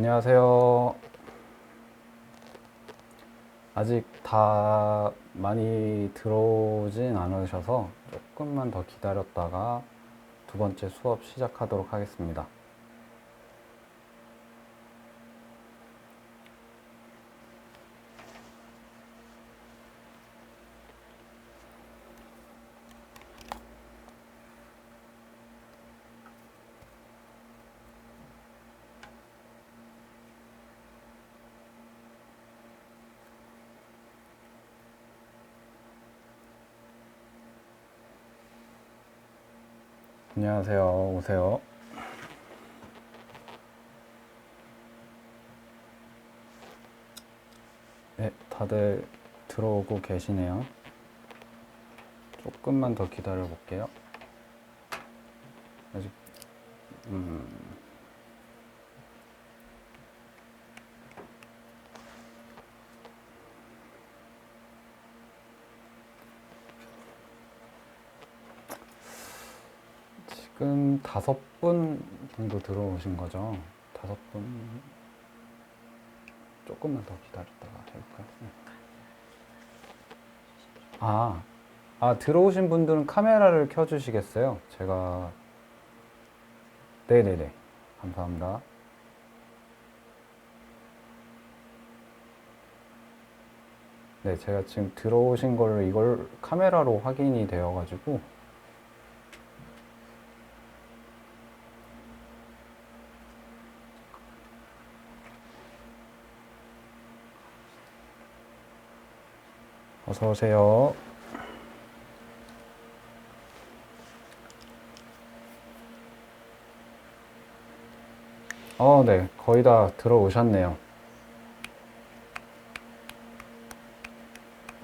안녕하세요. 아직 다 많이 들어오진 않으셔서 조금만 더 기다렸다가 두 번째 수업 시작하도록 하겠습니다. 안녕하세요. 오세요. 네, 다들 들어오고 계시네요. 조금만 더 기다려 볼게요. 아직 지금 5분 정도 들어오신 거죠? 5분. 조금만 더 기다렸다가 해볼까요? 들어오신 분들은 카메라를 켜주시겠어요? 제가 네네네, 감사합니다. 네, 제가 지금 들어오신 거를 이걸 카메라로 확인이 되어가지고 어서 오세요. 네, 거의 다 들어오셨네요.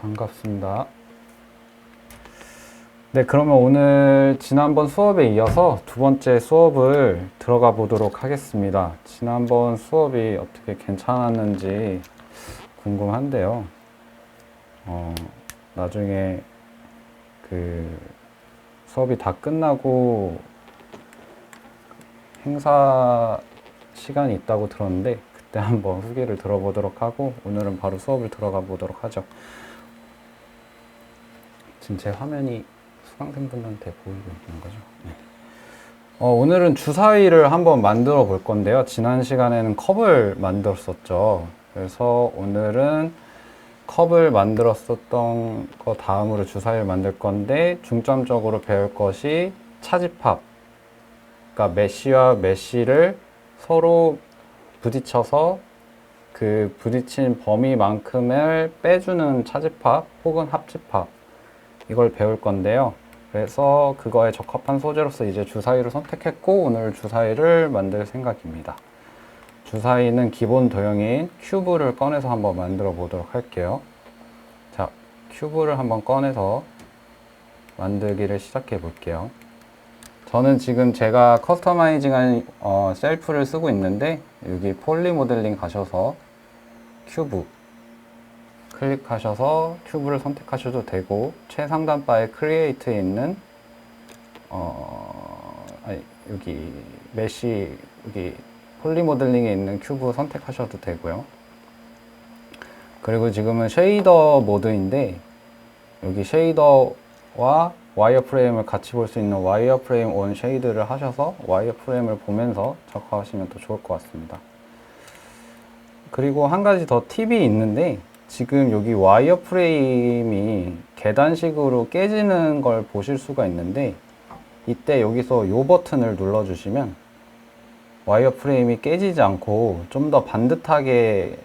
반갑습니다. 네, 그러면 오늘 지난번 수업에 이어서 두 번째 수업을 들어가 보도록 하겠습니다. 지난번 수업이 어떻게 괜찮았는지 궁금한데요. 나중에 그 수업이 다 끝나고 행사 시간이 있다고 들었는데 그때 한번 후기를 들어보도록 하고 오늘은 바로 수업을 들어가 보도록 하죠. 지금 제 화면이 수강생분들한테 보이고 있는 거죠. 네. 오늘은 주사위를 한번 만들어 볼 건데요. 지난 시간에는 컵을 만들었었죠. 그래서 오늘은 컵을 만들었었던 거 다음으로 주사위를 만들 건데 중점적으로 배울 것이 차집합. 그러니까 메쉬와 메쉬를 서로 부딪혀서 그 부딪힌 범위만큼을 빼주는 차집합 혹은 합집합, 이걸 배울 건데요. 그래서 그거에 적합한 소재로서 이제 주사위를 선택했고 오늘 주사위를 만들 생각입니다. 주사위는 기본 도형인 큐브를 꺼내서 한번 만들어 보도록 할게요. 자, 큐브를 한번 꺼내서 만들기를 시작해 볼게요. 저는 지금 제가 커스터마이징한 셀프를 쓰고 있는데 여기 폴리 모델링 가셔서 큐브 클릭하셔서 큐브를 선택하셔도 되고 최상단 바에 크리에이트에 있는 여기 메쉬 여기 폴리 모델링에 있는 큐브 선택하셔도 되고요. 그리고 지금은 쉐이더 모드인데 여기 쉐이더와 와이어프레임을 같이 볼 수 있는 와이어프레임 온 쉐이드를 하셔서 와이어프레임을 보면서 작업하시면 더 좋을 것 같습니다. 그리고 한 가지 더 팁이 있는데 지금 여기 와이어프레임이 계단식으로 깨지는 걸 보실 수가 있는데 이때 여기서 이 버튼을 눌러주시면 와이어프레임이 깨지지 않고 좀 더 반듯하게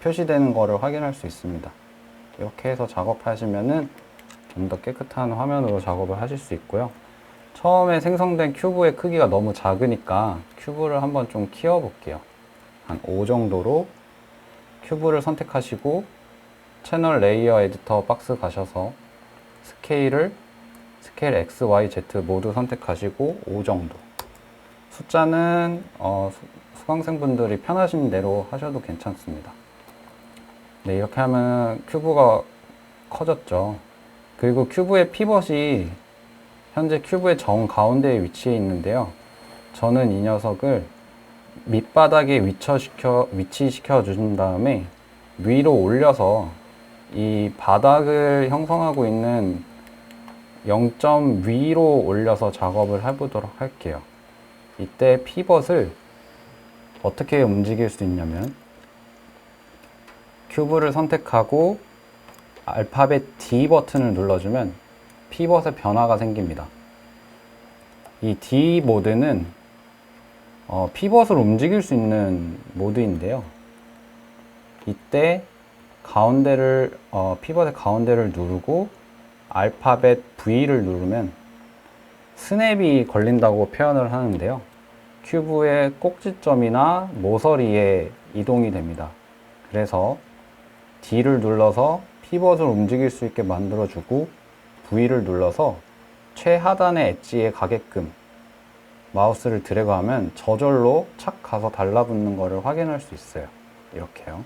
표시되는 거를 확인할 수 있습니다. 이렇게 해서 작업하시면은 좀 더 깨끗한 화면으로 작업을 하실 수 있고요. 처음에 생성된 큐브의 크기가 너무 작으니까 큐브를 한번 좀 키워 볼게요. 한 5 정도로 큐브를 선택하시고 채널 레이어 에디터 박스 가셔서 스케일 X, Y, Z 모두 선택하시고 5 정도. 숫자는 수강생분들이 편하신 대로 하셔도 괜찮습니다. 네, 이렇게 하면 큐브가 커졌죠. 그리고 큐브의 피벗이 현재 큐브의 정 가운데에 위치해 있는데요. 저는 이 녀석을 밑바닥에 위치시켜 주신 다음에 위로 올려서 이 바닥을 형성하고 있는 0점 위로 올려서 작업을 해보도록 할게요. 이때 피벗을 어떻게 움직일 수 있냐면 큐브를 선택하고 알파벳 D 버튼을 눌러주면 피벗의 변화가 생깁니다. 이 D 모드는 피벗을 움직일 수 있는 모드인데요. 이때 가운데를 피벗의 가운데를 누르고 알파벳 V를 누르면 스냅이 걸린다고 표현을 하는데요. 큐브의 꼭지점이나 모서리에 이동이 됩니다. 그래서 D를 눌러서 피벗을 움직일 수 있게 만들어주고 V를 눌러서 최하단의 엣지에 가게끔 마우스를 드래그하면 저절로 착 가서 달라붙는 것을 확인할 수 있어요. 이렇게요.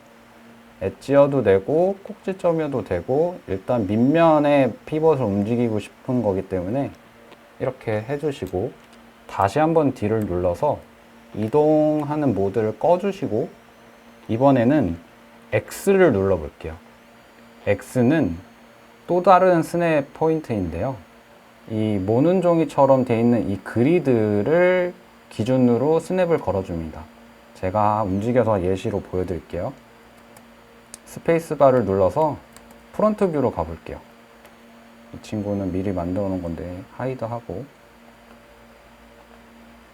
엣지여도 되고 꼭지점이어도 되고 일단 밑면에 피벗을 움직이고 싶은 거기 때문에 이렇게 해주시고 다시 한번 D를 눌러서 이동하는 모드를 꺼주시고 이번에는 X를 눌러 볼게요. X는 또 다른 스냅 포인트인데요. 이 모는 종이처럼 되어 있는 이 그리드를 기준으로 스냅을 걸어줍니다. 제가 움직여서 예시로 보여드릴게요. 스페이스바를 눌러서 프론트 뷰로 가볼게요. 이 친구는 미리 만들어 놓은 건데 하이드하고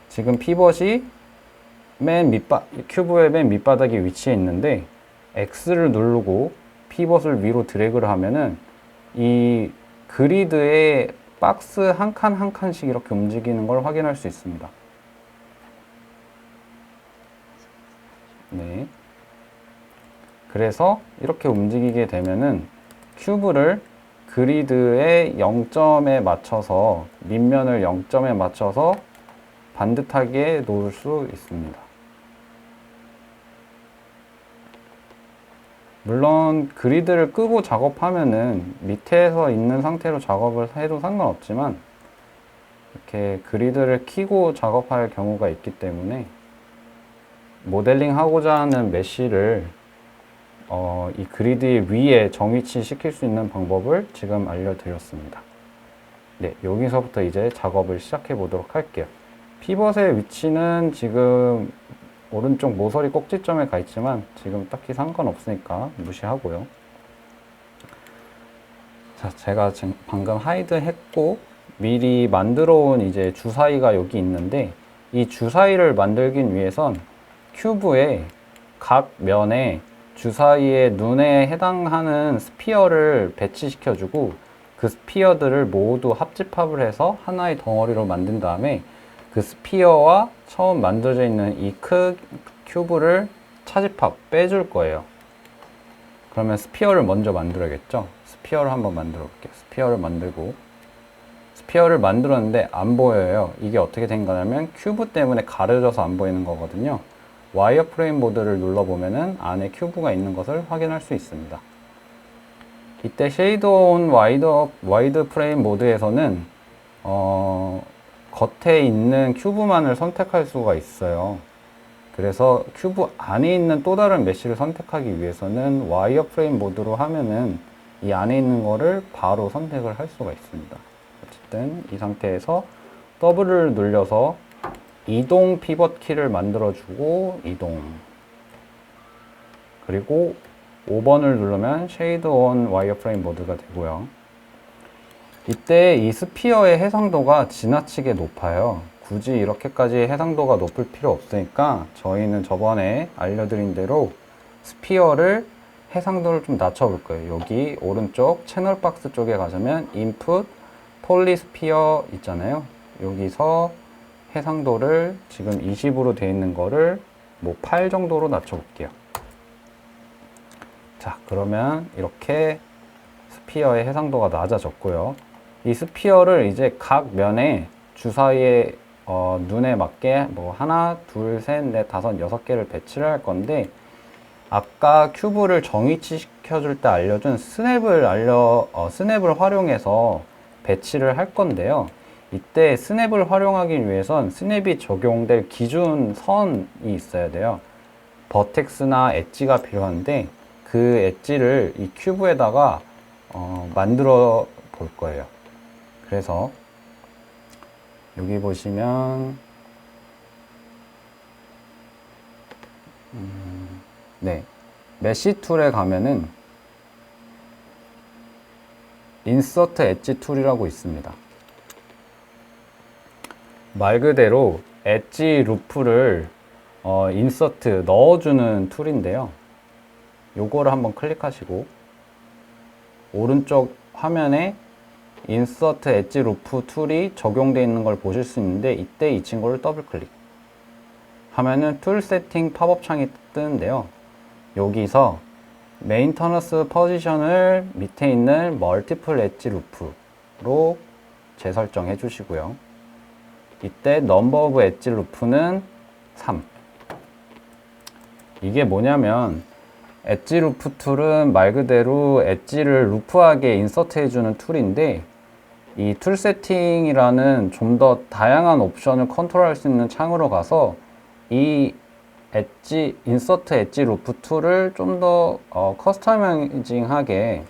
지금 피벗이 큐브의 맨 밑바닥에 위치해 있는데 X를 누르고 피벗을 위로 드래그를 하면은 이 그리드의 박스 한 칸 한 칸씩 이렇게 움직이는 걸 확인할 수 있습니다. 네. 그래서 이렇게 움직이게 되면은 큐브를 그리드의 0점에 맞춰서 밑면을 0점에 맞춰서 반듯하게 놓을 수 있습니다. 물론 그리드를 끄고 작업하면은 밑에서 있는 상태로 작업을 해도 상관없지만 이렇게 그리드를 켜고 작업할 경우가 있기 때문에 모델링 하고자 하는 메쉬를 이 그리드 위에 정위치 시킬 수 있는 방법을 지금 알려드렸습니다. 네, 여기서부터 이제 작업을 시작해 보도록 할게요. 피벗의 위치는 지금 오른쪽 모서리 꼭지점에 가 있지만 지금 딱히 상관없으니까 무시하고요. 자, 제가 지금 방금 하이드 했고 미리 만들어 온 이제 주사위가 여기 있는데 이 주사위를 만들기 위해선 큐브의 각 면에 주사위의 눈에 해당하는 스피어를 배치시켜 주고 그 스피어들을 모두 합집합을 해서 하나의 덩어리로 만든 다음에 그 스피어와 처음 만들어져 있는 이 큐브를 차집합 빼줄 거예요. 그러면 스피어를 먼저 만들어야겠죠. 스피어를 한번 만들어 볼게요. 스피어를 만들고 스피어를 만들었는데 안 보여요. 이게 어떻게 된 거냐면 큐브 때문에 가려져서 안 보이는 거거든요. 와이어프레임 모드를 눌러보면은 안에 큐브가 있는 것을 확인할 수 있습니다. 이때 쉐이더 온 와이드 프레임 모드에서는 겉에 있는 큐브만을 선택할 수가 있어요. 그래서 큐브 안에 있는 또 다른 메쉬를 선택하기 위해서는 와이어프레임 모드로 하면은 이 안에 있는 거를 바로 선택을 할 수가 있습니다. 어쨌든 이 상태에서 W를 눌려서 이동 피벗 키를 만들어주고 이동, 그리고 5번을 누르면 쉐이드 온 와이어프레임 모드가 되고요. 이때 이 스피어의 해상도가 지나치게 높아요. 굳이 이렇게까지 해상도가 높을 필요 없으니까 저희는 저번에 알려드린 대로 스피어를 해상도를 좀 낮춰볼 거예요. 여기 오른쪽 채널 박스 쪽에 가자면 인풋 폴리스피어 있잖아요. 여기서 해상도를 지금 20으로 되어 있는 거를 뭐 8 정도로 낮춰볼게요. 자, 그러면 이렇게 스피어의 해상도가 낮아졌고요. 이 스피어를 이제 각 면에 주사위에 눈에 맞게 뭐 하나, 둘, 셋, 넷, 다섯, 6개를 배치를 할 건데 아까 큐브를 정위치 시켜줄 때 알려준 스냅을 활용해서 배치를 할 건데요. 이때 스냅을 활용하기 위해선 스냅이 적용될 기준 선이 있어야 돼요. 버텍스나 엣지가 필요한데 그 엣지를 이 큐브에다가 만들어 볼 거예요. 그래서 여기 보시면 네, 메시 툴에 가면은 인서트 엣지 툴이라고 있습니다. 말 그대로 엣지 루프를 인서트 넣어주는 툴인데요. 요거를 한번 클릭하시고 오른쪽 화면에 인서트 엣지 루프 툴이 적용되어 있는 걸 보실 수 있는데 이때 이 친구를 더블 클릭 하면은 툴 세팅 팝업 창이 뜨는데요. 여기서 메인터너스 포지션을 밑에 있는 멀티플 엣지 루프로 재설정해 주시고요. 이때 넘버 오브 엣지 루프는 3. 이게 뭐냐면 엣지 루프 툴은 말 그대로 엣지를 루프하게 인서트 해주는 툴인데 이 툴 세팅이라는 좀 더 다양한 옵션을 컨트롤할 수 있는 창으로 가서 이 엣지 인서트 엣지 루프 툴을 좀 더 커스터마이징하게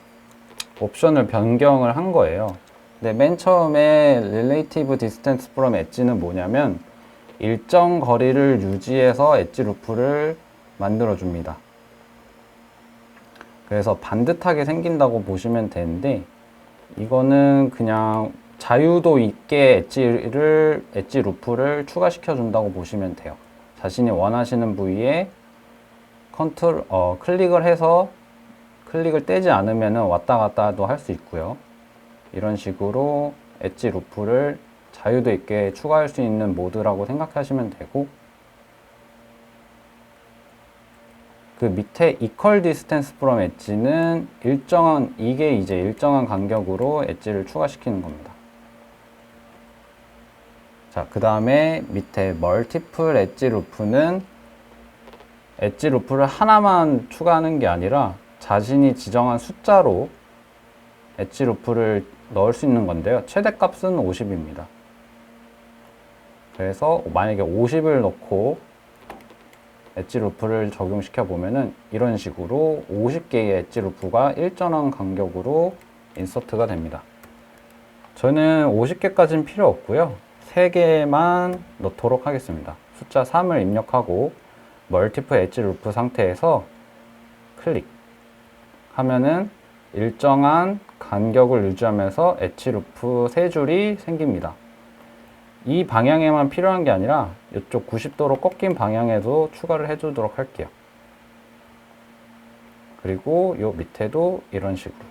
옵션을 변경을 한 거예요. 근데 맨 처음에 Relative Distance from Edge는 뭐냐면 일정 거리를 유지해서 엣지 루프를 만들어 줍니다. 그래서 반듯하게 생긴다고 보시면 되는데 이거는 그냥 자유도 있게 엣지 루프를 추가시켜 준다고 보시면 돼요. 자신이 원하시는 부위에 클릭을 해서 클릭을 떼지 않으면 왔다 갔다도 할 수 있고요. 이런 식으로 엣지 루프를 자유도 있게 추가할 수 있는 모드라고 생각하시면 되고, 그 밑에 equal distance from 엣지는 이게 이제 일정한 간격으로 엣지를 추가시키는 겁니다. 자, 그 다음에 밑에 multiple 엣지 루프는 엣지 루프를 하나만 추가하는 게 아니라 자신이 지정한 숫자로 엣지 루프를 넣을 수 있는 건데요. 최대값은 50입니다. 그래서 만약에 50을 넣고 엣지 루프를 적용시켜 보면은 이런 식으로 50개의 엣지 루프가 일정한 간격으로 인서트가 됩니다. 저는 50개까지는 필요 없고요. 3개만 넣도록 하겠습니다. 숫자 3을 입력하고 멀티플 엣지 루프 상태에서 클릭 하면은 일정한 간격을 유지하면서 엣지 루프 3줄이 생깁니다. 이 방향에만 필요한 게 아니라 이쪽 90도로 꺾인 방향에도 추가를 해주도록 할게요. 그리고 요 밑에도 이런 식으로.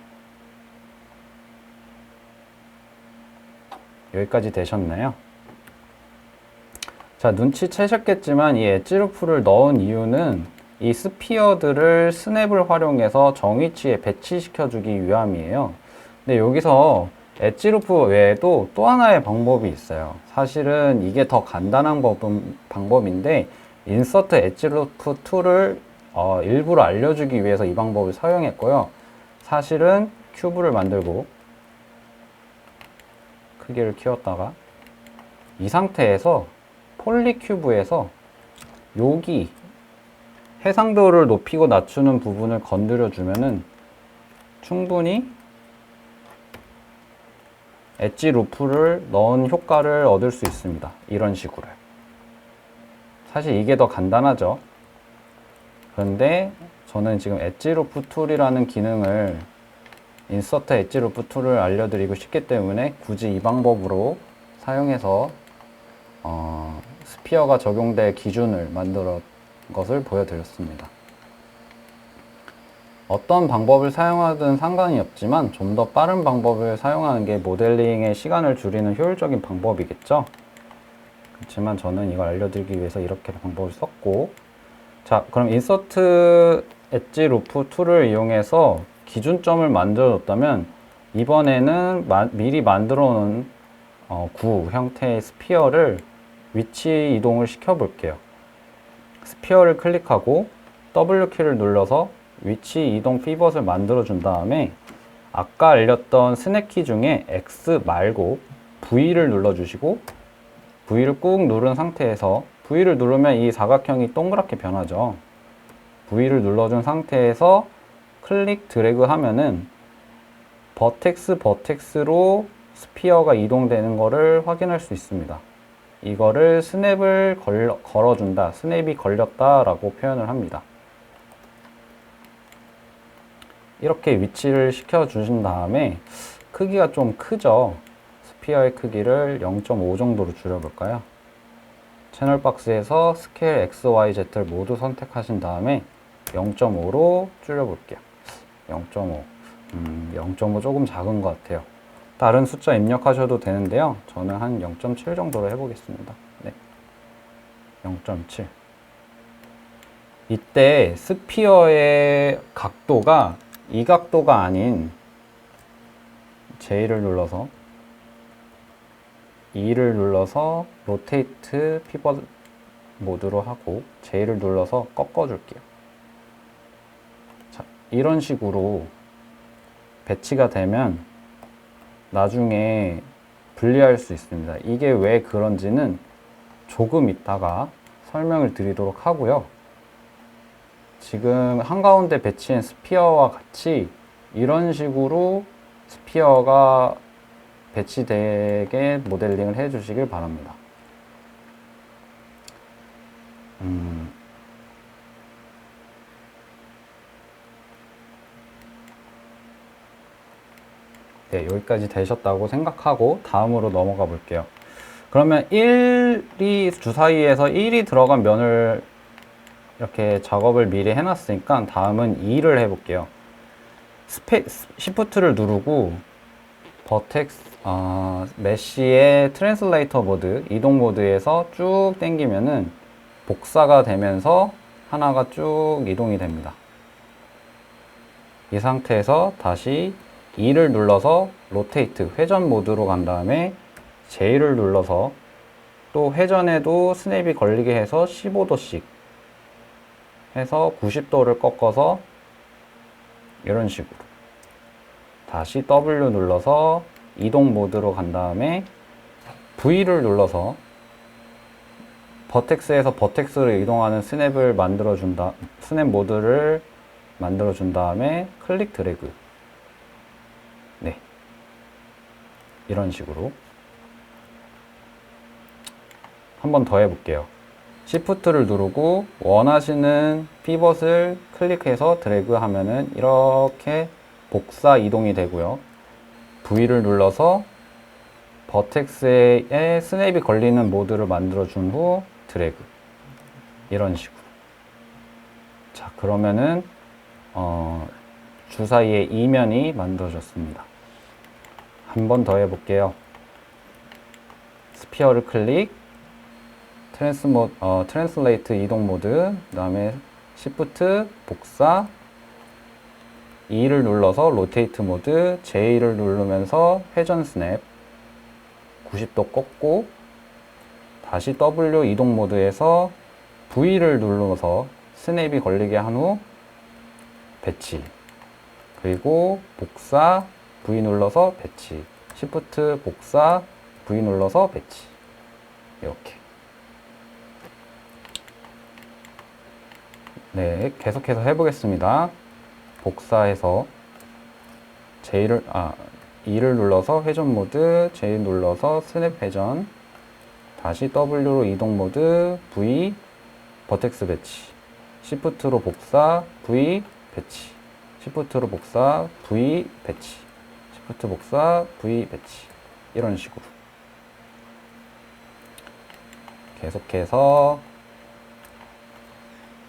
여기까지 되셨나요? 자, 눈치채셨겠지만 이 엣지 루프를 넣은 이유는 이 스피어들을 스냅을 활용해서 정위치에 배치시켜 주기 위함이에요. 근데 여기서 엣지 루프 외에도 또 하나의 방법이 있어요. 사실은 이게 더 간단한 방법인데 인서트 엣지 루프 툴을 일부러 알려주기 위해서 이 방법을 사용했고요. 사실은 큐브를 만들고 크기를 키웠다가 이 상태에서 폴리큐브에서 여기 해상도를 높이고 낮추는 부분을 건드려 주면은 충분히 엣지 루프를 넣은 효과를 얻을 수 있습니다. 이런 식으로. 사실 이게 더 간단하죠. 그런데 저는 지금 엣지 루프 툴이라는 기능을 인서트 엣지 루프 툴을 알려드리고 싶기 때문에 굳이 이 방법으로 사용해서 스피어가 적용될 기준을 만들어 것을 보여드렸습니다. 어떤 방법을 사용하든 상관이 없지만 좀 더 빠른 방법을 사용하는 게 모델링의 시간을 줄이는 효율적인 방법이겠죠. 그렇지만 저는 이걸 알려드리기 위해서 이렇게 방법을 썼고, 자, 그럼 인서트 엣지 루프 툴을 이용해서 기준점을 만들어줬다면 이번에는 미리 만들어 놓은 구 형태의 스피어를 위치 이동을 시켜 볼게요. 스피어를 클릭하고 W키를 눌러서 위치 이동 피벗을 만들어 준 다음에 아까 알렸던 스냅키 중에 X 말고 V를 눌러주시고 V를 꾹 누른 상태에서 V를 누르면 이 사각형이 동그랗게 변하죠. V를 눌러준 상태에서 클릭 드래그 하면은 버텍스로 스피어가 이동되는 것을 확인할 수 있습니다. 이거를 스냅을 걸어준다, 스냅이 걸렸다 라고 표현을 합니다. 이렇게 위치를 시켜주신 다음에 크기가 좀 크죠? 스피어의 크기를 0.5 정도로 줄여볼까요? 채널 박스에서 스케일 XYZ를 모두 선택하신 다음에 0.5로 줄여볼게요. 0.5. 0.5 조금 작은 것 같아요. 다른 숫자 입력하셔도 되는데요. 저는 한 0.7 정도로 해보겠습니다. 네. 0.7. 이때 스피어의 각도가 이 각도가 아닌 J를 눌러서 E를 눌러서 로테이트 피벗 모드로 하고 J를 눌러서 꺾어줄게요. 자, 이런 식으로 배치가 되면 나중에 분리할 수 있습니다. 이게 왜 그런지는 조금 있다가 설명을 드리도록 하고요. 지금 한가운데 배치한 스피어와 같이 이런 식으로 스피어가 배치되게 모델링을 해 주시길 바랍니다. 네, 여기까지 되셨다고 생각하고 다음으로 넘어가 볼게요. 그러면 1이 주사위에서 1이 들어간 면을 이렇게 작업을 미리 해놨으니까 다음은 2를 해볼게요. 시프트를 누르고 메쉬의 트랜슬레이터 모드, 이동 모드에서 쭉 당기면은 복사가 되면서 하나가 쭉 이동이 됩니다. 이 상태에서 다시 2를 눌러서 로테이트, 회전 모드로 간 다음에 J를 눌러서 또 회전에도 스냅이 걸리게 해서 15도씩 해서 90도를 꺾어서 이런 식으로 다시 W 눌러서 이동 모드로 간 다음에 V를 눌러서 버텍스에서 버텍스로 이동하는 스냅 모드를 만들어 준 다음에 클릭 드래그. 네. 이런 식으로 한 번 더 해볼게요. 시프트를 누르고 원하시는 피벗을 클릭해서 드래그 하면은 이렇게 복사 이동이 되고요. V를 눌러서 버텍스에 스냅이 걸리는 모드를 만들어 준 후 드래그. 이런 식으로. 자, 그러면은 주사위에 이면이 만들어졌습니다. 한 번 더 해볼게요. 스피어를 클릭, 트랜슬레이트 이동 모드, 그 다음에 시프트 복사, E를 눌러서 로테이트 모드, J를 누르면서 회전 스냅, 90도 꺾고, 다시 W 이동 모드에서 V를 눌러서 스냅이 걸리게 한 후 배치, 그리고 복사, V 눌러서 배치, 시프트 복사, V 눌러서 배치. 이렇게. 네, 계속해서 해보겠습니다. 복사해서 E를 눌러서 회전 모드, J 눌러서 스냅 회전, 다시 W로 이동 모드, V, 버텍스 배치, 시프트로 복사, V, 배치, 시프트로 복사, V, 배치, 시프트 복사, V, 배치. 이런 식으로. 계속해서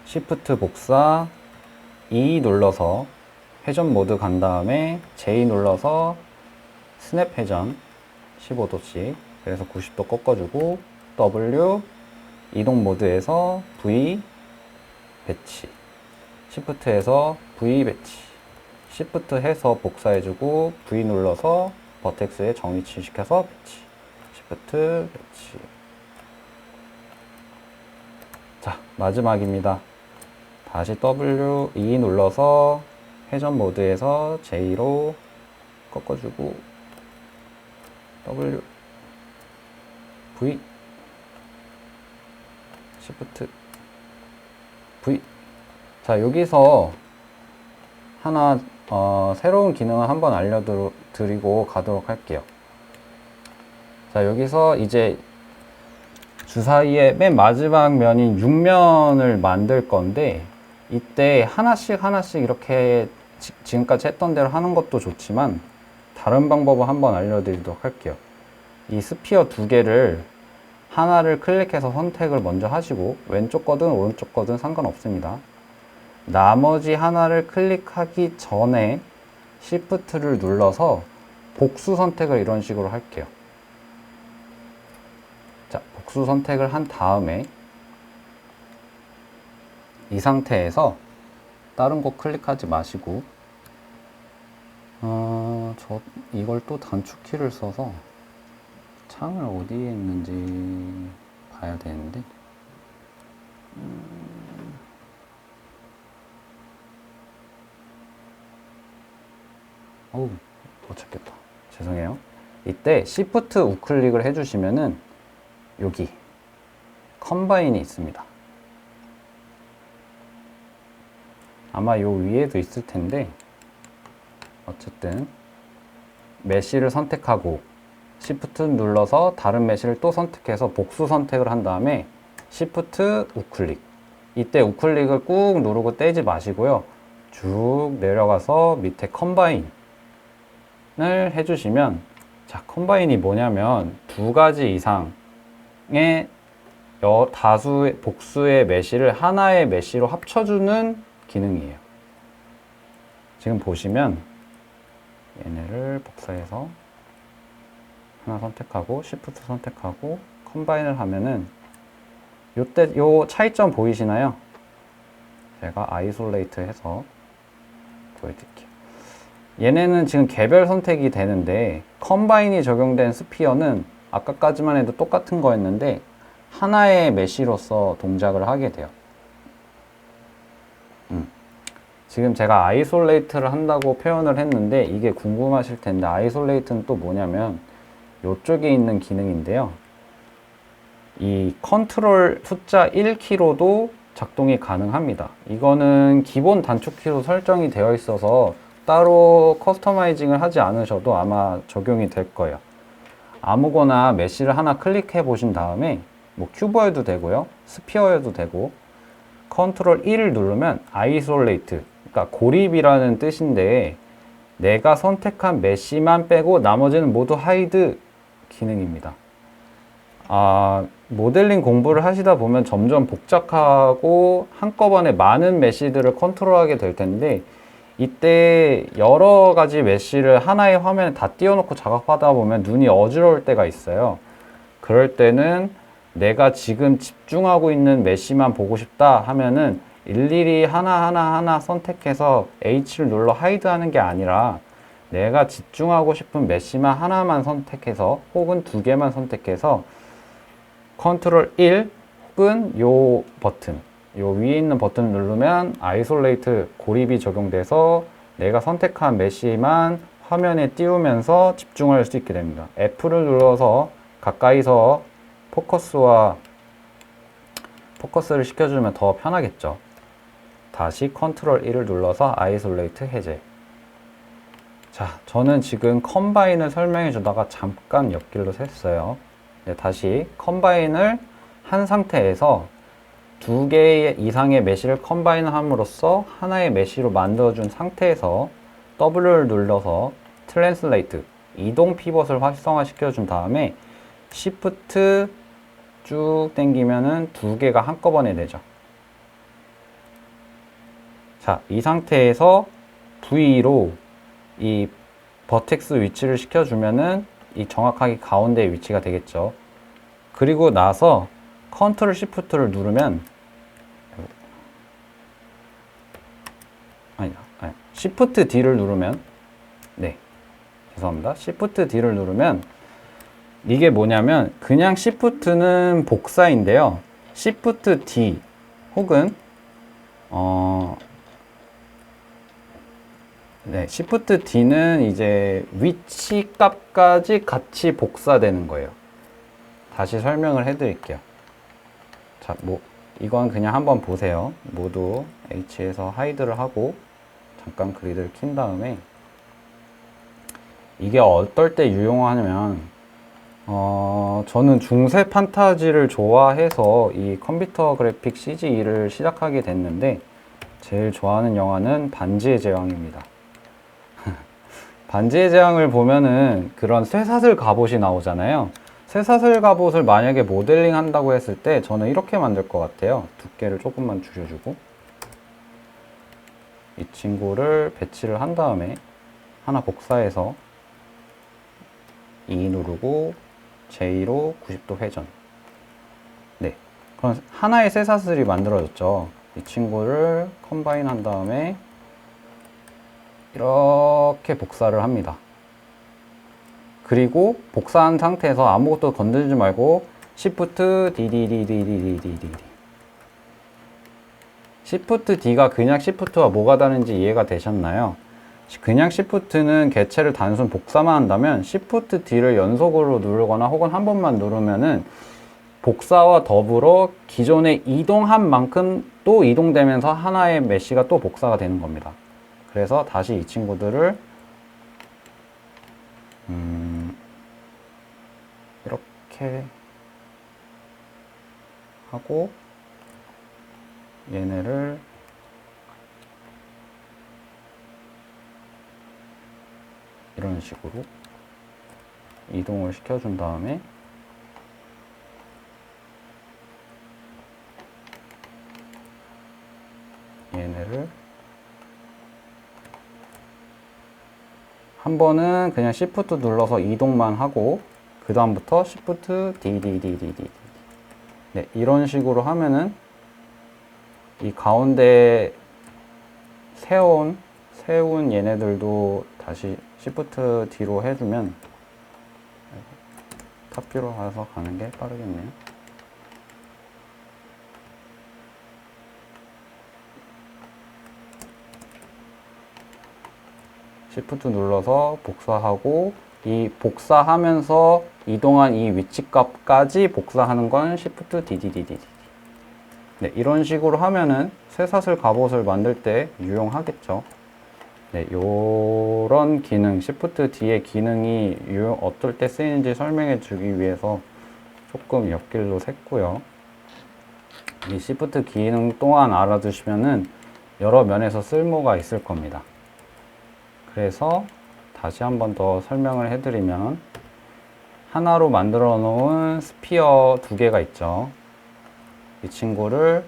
시프트 복사, E 눌러서 회전 모드 간 다음에 J 눌러서 스냅 회전 15도씩, 그래서 90도 꺾어주고, W 이동 모드에서 V 배치, 시프트해서 V 배치, 시프트 해서 복사해주고 V 눌러서 버텍스에 정위치 시켜서 배치, 시프트 배치. 자, 마지막입니다. 다시 W, E 눌러서 회전 모드에서 J로 꺾어주고 W, V, Shift V. 자, 여기서 하나 새로운 기능을 한번 알려드리고 가도록 할게요. 자, 여기서 이제 주사위의 맨 마지막 면인 6면을 만들 건데, 이때 하나씩 이렇게 지금까지 했던 대로 하는 것도 좋지만 다른 방법을 한번 알려드리도록 할게요. 이 스피어 두 개를 하나를 클릭해서 선택을 먼저 하시고, 왼쪽 거든 오른쪽 거든 상관없습니다. 나머지 하나를 클릭하기 전에 Shift를 눌러서 복수 선택을 이런 식으로 할게요. 자, 복수 선택을 한 다음에 이 상태에서 다른 거 클릭하지 마시고, 이걸 또 단축키를 써서 창을 어디에 있는지 봐야 되는데, 어우, 못 찾겠다. 죄송해요. 이때 Shift 우클릭을 해주시면은 여기 컴바인이 있습니다. 아마 요 위에도 있을 텐데, 어쨌든 메쉬를 선택하고 Shift 눌러서 다른 메쉬를 또 선택해서 복수 선택을 한 다음에 Shift 우클릭. 이때 우클릭을 꾹 누르고 떼지 마시고요. 쭉 내려가서 밑에 컴바인을 해주시면, 자, 컴바인이 뭐냐면 두 가지 이상의 다수의 복수의 메쉬를 하나의 메쉬로 합쳐주는 기능이에요. 지금 보시면 얘네를 복사해서 하나 선택하고 Shift 선택하고 컴바인을 하면은 요때 요 차이점 보이시나요? 제가 아이솔레이트 해서 보여드릴게요. 얘네는 지금 개별 선택이 되는데, 컴바인이 적용된 스피어는 아까까지만 해도 똑같은 거였는데 하나의 메쉬로서 동작을 하게 돼요. 지금 제가 아이솔레이트를 한다고 표현을 했는데, 이게 궁금하실 텐데 아이솔레이트는 또 뭐냐면 이쪽에 있는 기능인데요. 이 컨트롤 숫자 1키로도 작동이 가능합니다. 이거는 기본 단축키로 설정이 되어 있어서 따로 커스터마이징을 하지 않으셔도 아마 적용이 될 거예요. 아무거나 메쉬를 하나 클릭해 보신 다음에 뭐 큐버여도 되고요, 스피어여도 되고, 컨트롤 1을 누르면 아이솔레이트, 그러니까 고립이라는 뜻인데, 내가 선택한 메쉬만 빼고 나머지는 모두 하이드 기능입니다. 모델링 공부를 하시다 보면 점점 복잡하고 한꺼번에 많은 메쉬들을 컨트롤하게 될 텐데, 이때 여러 가지 메쉬를 하나의 화면에 다 띄워놓고 작업하다 보면 눈이 어지러울 때가 있어요. 그럴 때는 내가 지금 집중하고 있는 메쉬만 보고 싶다 하면은 일일이 하나 선택해서 H를 눌러 하이드 하는 게 아니라, 내가 집중하고 싶은 메쉬만 하나만 선택해서 혹은 두 개만 선택해서 컨트롤 1 혹은 요 버튼, 요 위에 있는 버튼을 누르면 아이솔레이트 고립이 적용돼서 내가 선택한 메쉬만 화면에 띄우면서 집중할 수 있게 됩니다. F를 눌러서 가까이서 포커스를 시켜주면 더 편하겠죠. 다시 컨트롤 1을 눌러서 아이솔레이트 해제. 자, 저는 지금 컴바인을 설명해 주다가 잠깐 옆길로 샜어요. 네, 다시 컴바인을 한 상태에서 두 개 이상의 메쉬를 컴바인을 함으로써 하나의 메쉬로 만들어준 상태에서 W를 눌러서 트랜슬레이트, 이동 피벗을 활성화시켜 준 다음에 Shift 쭉 당기면은 두 개가 한꺼번에 되죠. 자, 이 상태에서 V로 이 버텍스 위치를 시켜주면은 이 정확하게 가운데 위치가 되겠죠. 그리고 나서 컨트롤 시프트를 누르면, 시프트 D를 누르면, 네, 죄송합니다. 시프트 D를 누르면 이게 뭐냐면, 그냥 시프트는 복사인데요. 시프트 D 혹은 시프트 D는 이제 위치 값까지 같이 복사되는 거예요. 다시 설명을 해드릴게요. 자, 이건 그냥 한번 보세요. 모두 H에서 하이드를 하고 잠깐 그리드를 킨 다음에 이게 어떨 때 유용하냐면 저는 중세 판타지를 좋아해서 이 컴퓨터 그래픽 CG를 시작하게 됐는데 제일 좋아하는 영화는 반지의 제왕입니다. 반지의 제왕을 보면은 그런 쇠사슬 갑옷이 나오잖아요. 쇠사슬 갑옷을 만약에 모델링 한다고 했을 때 저는 이렇게 만들 것 같아요. 두께를 조금만 줄여주고 이 친구를 배치를 한 다음에 하나 복사해서 E 누르고 J로 90도 회전. 네, 그럼 하나의 쇠사슬이 만들어졌죠. 이 친구를 컴바인 한 다음에 이렇게 복사를 합니다. 그리고 복사한 상태에서 아무것도 건드리지 말고 Shift DDDDDDD Shift D가 그냥 Shift와 뭐가 다른지 이해가 되셨나요? 그냥 Shift는 개체를 단순 복사만 한다면 Shift D를 연속으로 누르거나 혹은 한 번만 누르면은 복사와 더불어 기존에 이동한 만큼 또 이동되면서 하나의 메시가 또 복사가 되는 겁니다. 그래서 다시 이 친구들을 이렇게 하고 얘네를 이런 식으로 이동을 시켜준 다음에 얘네를 한 번은 그냥 Shift 눌러서 이동만 하고 그 다음부터 Shift DDDDD 네, 이런 식으로 하면은 이 가운데 세운 얘네들도 다시 Shift D로 해주면 탑뷰로 가서 가는 게 빠르겠네요. Shift 눌러서 복사하고 이 복사하면서 이동한 이 위치값까지 복사하는 건 Shift DDDD 네, 이런 식으로 하면은 쇠사슬 갑옷을 만들 때 유용하겠죠. 네, 요런 기능, Shift D의 기능이 어떨 때 쓰이는지 설명해 주기 위해서 조금 옆길로 샜고요. 이 Shift 기능 또한 알아두시면은 여러 면에서 쓸모가 있을 겁니다. 그래서 다시 한 번 더 설명을 해드리면 하나로 만들어 놓은 스피어 두 개가 있죠. 이 친구를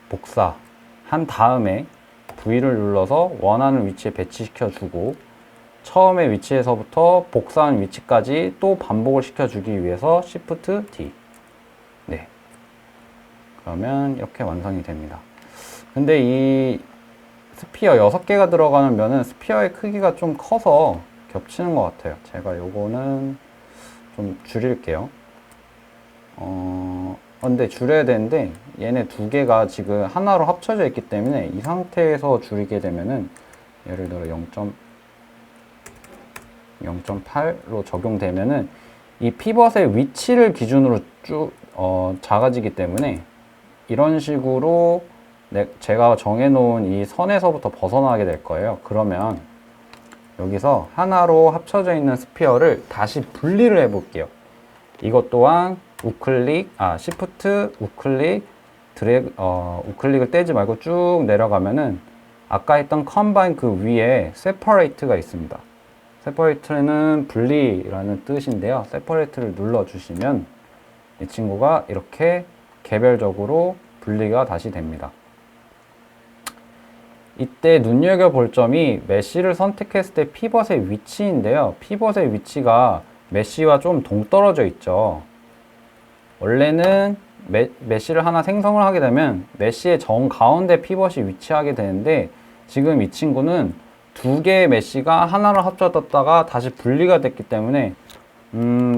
복사한 다음에 V를 눌러서 원하는 위치에 배치시켜 주고 처음의 위치에서부터 복사한 위치까지 또 반복을 시켜주기 위해서 Shift D 네, 그러면 이렇게 완성이 됩니다. 근데 이 스피어 6개가 들어가는 면은 스피어의 크기가 좀 커서 겹치는 것 같아요. 제가 요거는 좀 줄일게요. 근데 줄여야 되는데 얘네 두 개가 지금 하나로 합쳐져 있기 때문에 이 상태에서 줄이게 되면은 예를 들어 0.8로 적용되면은 이 피벗의 위치를 기준으로 쭉 작아지기 때문에 이런 식으로 제가 정해놓은 이 선에서부터 벗어나게 될 거예요. 그러면 여기서 하나로 합쳐져 있는 스피어를 다시 분리를 해 볼게요. 이것 또한 Shift, 우클릭, 우클릭을 떼지 말고 쭉 내려가면은 아까 했던 Combine 그 위에 Separate가 있습니다. Separate는 분리라는 뜻인데요. Separate를 눌러주시면 이 친구가 이렇게 개별적으로 분리가 다시 됩니다. 이때 눈여겨볼 점이 메쉬를 선택했을 때 피벗의 위치인데요. 피벗의 위치가 메쉬와 좀 동떨어져 있죠. 원래는 메쉬를 하나 생성을 하게 되면 메쉬의 정가운데 피벗이 위치하게 되는데 지금 이 친구는 두 개의 메쉬가 하나로 합쳐졌다가 다시 분리가 됐기 때문에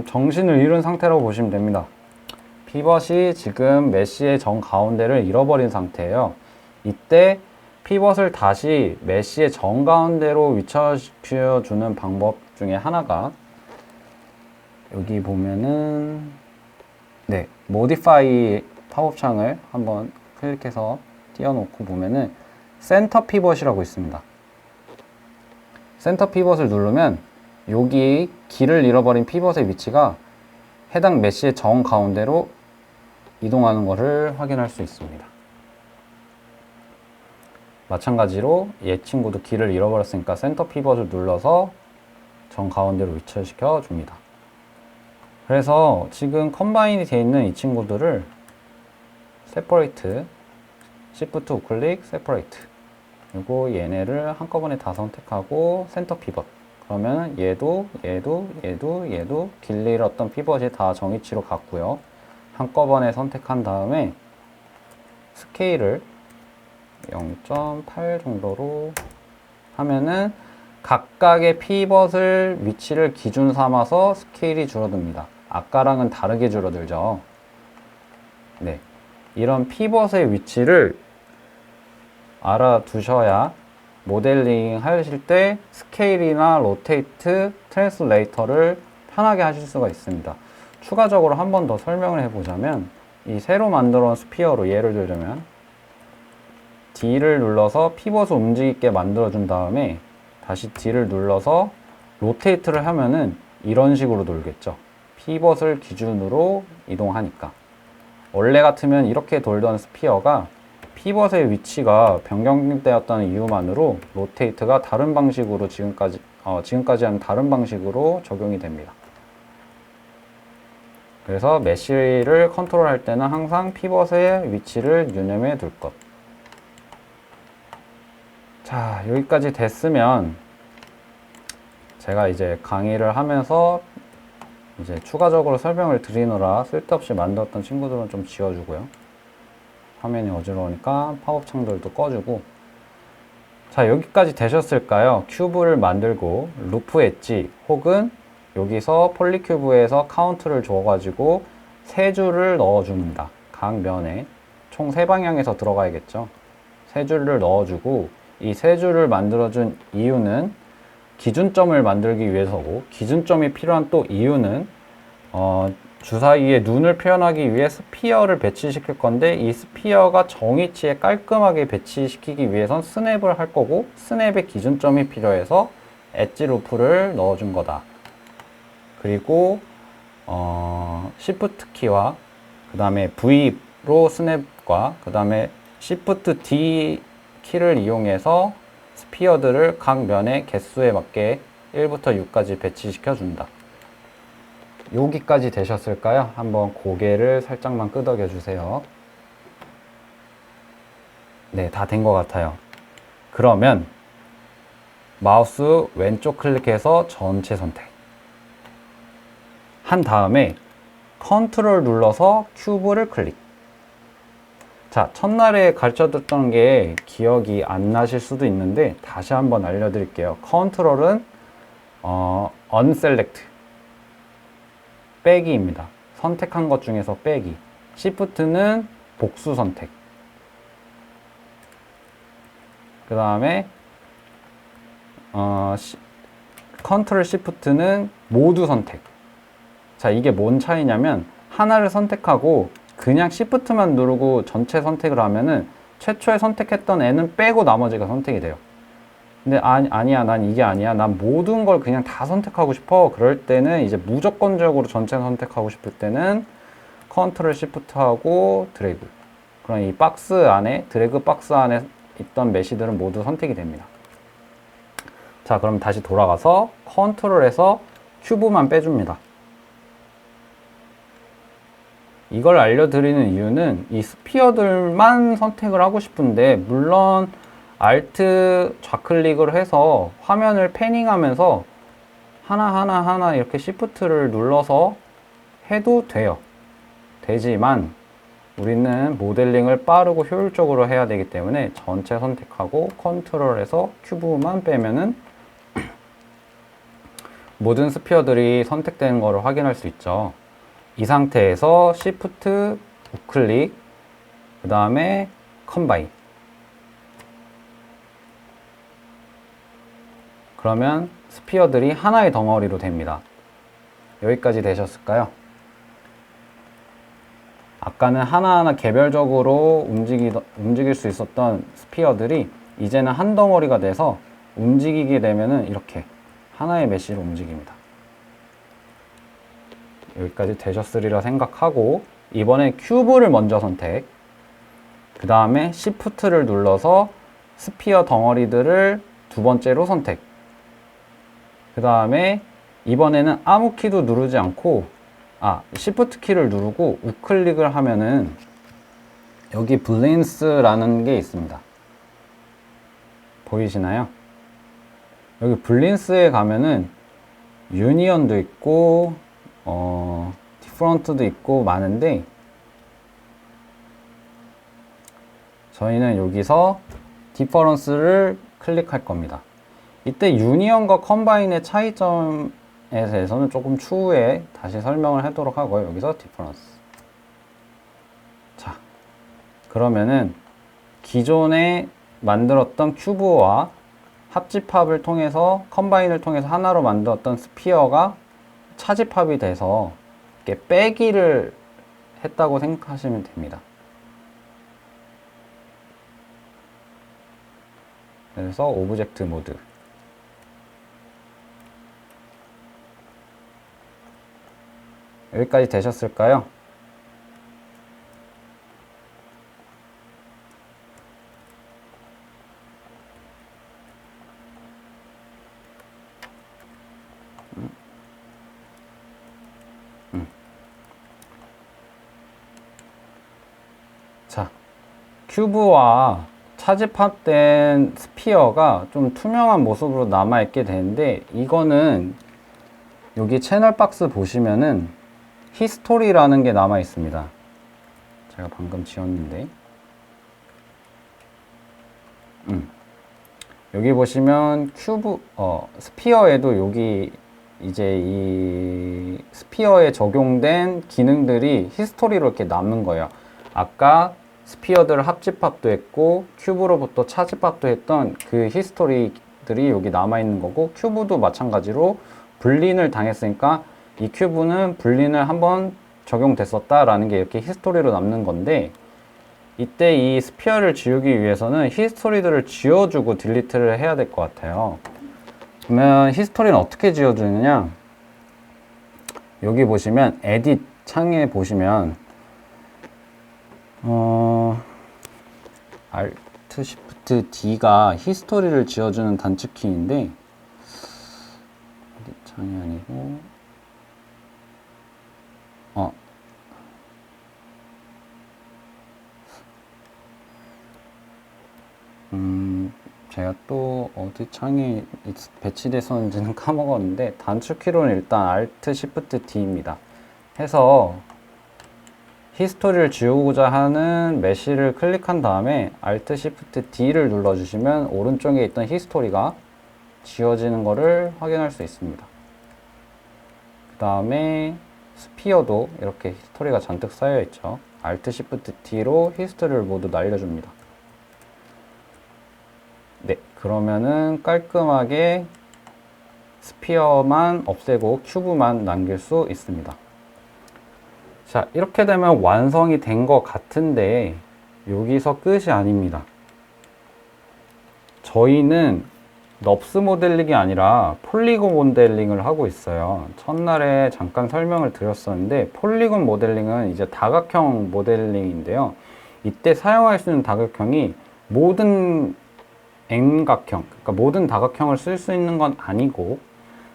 정신을 잃은 상태라고 보시면 됩니다. 피벗이 지금 메쉬의 정가운데를 잃어버린 상태예요. 이때 피벗을 다시 메쉬의 정가운데로 위치시켜주는 방법 중에 하나가 여기 보면은 네, 모디파이 팝업창을 한번 클릭해서 띄워놓고 보면은 센터 피벗이라고 있습니다. 센터 피벗을 누르면 여기 길을 잃어버린 피벗의 위치가 해당 메시의 정 가운데로 이동하는 것을 확인할 수 있습니다. 마찬가지로 얘 친구도 길을 잃어버렸으니까 센터 피벗을 눌러서 정 가운데로 위치시켜 줍니다. 그래서 지금 컴바인이 되어 있는 이 친구들을 세퍼레이트, Shift 우클릭, 세퍼레이트, 그리고 얘네를 한꺼번에 다 선택하고 센터 피벗. 그러면 얘도 길 잃었던 피벗이 다 정위치로 갔고요. 한꺼번에 선택한 다음에 스케일을 0.8 정도로 하면은 각각의 피벗을 위치를 기준 삼아서 스케일이 줄어듭니다. 아까랑은 다르게 줄어들죠. 네, 이런 피벗의 위치를 알아두셔야 모델링 하실 때 스케일이나 로테이트, 트랜슬레이터를 편하게 하실 수가 있습니다. 추가적으로 한 번 더 설명을 해보자면 이 새로 만들어 온 스피어로 예를 들자면 D를 눌러서 피벗을 움직이게 만들어 준 다음에 다시 D를 눌러서 로테이트를 하면은 이런 식으로 돌겠죠. 피벗을 기준으로 이동하니까. 원래 같으면 이렇게 돌던 스피어가 피벗의 위치가 변경되었다는 이유만으로 로테이트가 다른 방식으로 지금까지와는 다른 방식으로 적용이 됩니다. 그래서 메쉬를 컨트롤할 때는 항상 피벗의 위치를 유념해 둘 것. 자, 여기까지 됐으면 제가 이제 강의를 하면서 이제 추가적으로 설명을 드리느라 쓸데없이 만들었던 친구들은 좀 지워주고요. 화면이 어지러우니까 팝업 창들도 꺼주고. 자, 여기까지 되셨을까요? 큐브를 만들고 루프 엣지 혹은 여기서 폴리큐브에서 카운트를 줘가지고 세 줄을 넣어줍니다. 각 면에 총 세 방향에서 들어가야겠죠. 세 줄을 넣어주고 이 세 줄을 만들어준 이유는 기준점을 만들기 위해서고, 기준점이 필요한 또 이유는 주사위에 눈을 표현하기 위해 스피어를 배치시킬 건데 이 스피어가 정위치에 깔끔하게 배치시키기 위해선 스냅을 할 거고, 스냅의 기준점이 필요해서 엣지 루프를 넣어준 거다. 그리고 Shift 키와 그 다음에 V로 스냅과 그 다음에 Shift D 키를 이용해서 스피어들을 각 면의 개수에 맞게 1부터 6까지 배치시켜 준다. 여기까지 되셨을까요? 한번 고개를 살짝만 끄덕여 주세요. 네, 다 된 것 같아요. 그러면 마우스 왼쪽 클릭해서 전체 선택 한 다음에 컨트롤 눌러서 큐브를 클릭. 자, 첫날에 가르쳐줬던 게 기억이 안 나실 수도 있는데 다시 한번 알려드릴게요. 컨트롤은 unselect 빼기입니다. 선택한 것 중에서 빼기. Shift는 복수 선택. 그 다음에 컨트롤 Shift는 모두 선택. 자, 이게 뭔 차이냐면 하나를 선택하고 그냥 Shift만 누르고 전체 선택을 하면은 최초에 선택했던 애는 빼고 나머지가 선택이 돼요. 근데 아니야, 난 이게 아니야, 난 모든 걸 그냥 다 선택하고 싶어. 그럴 때는 이제 무조건적으로 전체 선택하고 싶을 때는 컨트롤 Shift하고 드래그. 그럼 이 박스 안에, 드래그 박스 안에 있던 메시들은 모두 선택이 됩니다. 자, 그럼 다시 돌아가서 컨트롤에서 큐브만 빼줍니다. 이걸 알려드리는 이유는 이 스피어들만 선택을 하고 싶은데, 물론 Alt 좌클릭을 해서 화면을 패닝하면서 하나하나 이렇게 Shift를 눌러서 해도 돼요. 되지만 우리는 모델링을 빠르고 효율적으로 해야 되기 때문에 전체 선택하고 컨트롤에서 큐브만 빼면은 모든 스피어들이 선택되는 것을 확인할 수 있죠. 이 상태에서 Shift 우클릭, 그 다음에 컴바인. 그러면 스피어들이 하나의 덩어리로 됩니다. 여기까지 되셨을까요? 아까는 하나하나 개별적으로 움직일 수 있었던 스피어들이 이제는 한 덩어리가 돼서 움직이게 되면은 이렇게 하나의 메쉬로 움직입니다. 여기까지 되셨으리라 생각하고 이번에 큐브를 먼저 선택, 그 다음에 Shift를 눌러서 스피어 덩어리들을 두 번째로 선택, 그 다음에 이번에는 아무 키도 누르지 않고 Shift 키를 누르고 우클릭을 하면은 여기 블린스라는 게 있습니다. 보이시나요? 여기 블린스에 가면은 유니언도 있고 디퍼런트도 있고 많은데 저희는 여기서 디퍼런스를 클릭할 겁니다. 이때 유니언과 컴바인의 차이점에 대해서는 조금 추후에 다시 설명을 하도록 하고요. 여기서 디퍼런스. 자, 그러면은 기존에 만들었던 큐브와 합집합을 통해서 컴바인을 통해서 하나로 만들었던 스피어가 차집합이 돼서 이렇게 빼기를 했다고 생각하시면 됩니다. 그래서 오브젝트 모드, 여기까지 되셨을까요? 자, 큐브와 차집합된 스피어가 좀 투명한 모습으로 남아있게 되는데 이거는 여기 채널 박스 보시면은 히스토리라는 게 남아 있습니다. 제가 방금 지웠는데 여기 보시면 스피어에도 여기 이제 이 스피어에 적용된 기능들이 히스토리로 이렇게 남는 거예요. 아까 스피어들 합집합도 했고 큐브로부터 차집합도 했던 그 히스토리들이 여기 남아 있는 거고, 큐브도 마찬가지로 불린을 당했으니까 이 큐브는 불린을 한번 적용됐었다라는 게 이렇게 히스토리로 남는 건데, 이때 이 스피어를 지우기 위해서는 히스토리들을 지워주고 딜리트를 해야 될 것 같아요. 그러면 히스토리는 어떻게 지워주느냐, 여기 보시면 에딧 창에 보시면 Alt Shift D가 히스토리를 지워주는 단축키인데, 에딧 창이 아니고 제가 또 어디 창에 배치됐었는지는 까먹었는데, 단축키로는 일단 Alt Shift D입니다. 해서 히스토리를 지우고자 하는 메쉬를 클릭한 다음에 Alt Shift D를 눌러주시면 오른쪽에 있던 히스토리가 지워지는 것을 확인할 수 있습니다. 그 다음에 스피어도 이렇게 히스토리가 잔뜩 쌓여 있죠. Alt Shift D로 히스토리를 모두 날려줍니다. 네, 그러면은 깔끔하게 스피어만 없애고 큐브만 남길 수 있습니다. 자, 이렇게 되면 완성이 된 것 같은데 여기서 끝이 아닙니다. 저희는 넙스 모델링이 아니라 폴리곤 모델링을 하고 있어요. 첫날에 잠깐 설명을 드렸었는데, 폴리곤 모델링은 이제 다각형 모델링인데요. 이때 사용할 수 있는 다각형이 모든 N각형, 그러니까 모든 다각형을 쓸 수 있는 건 아니고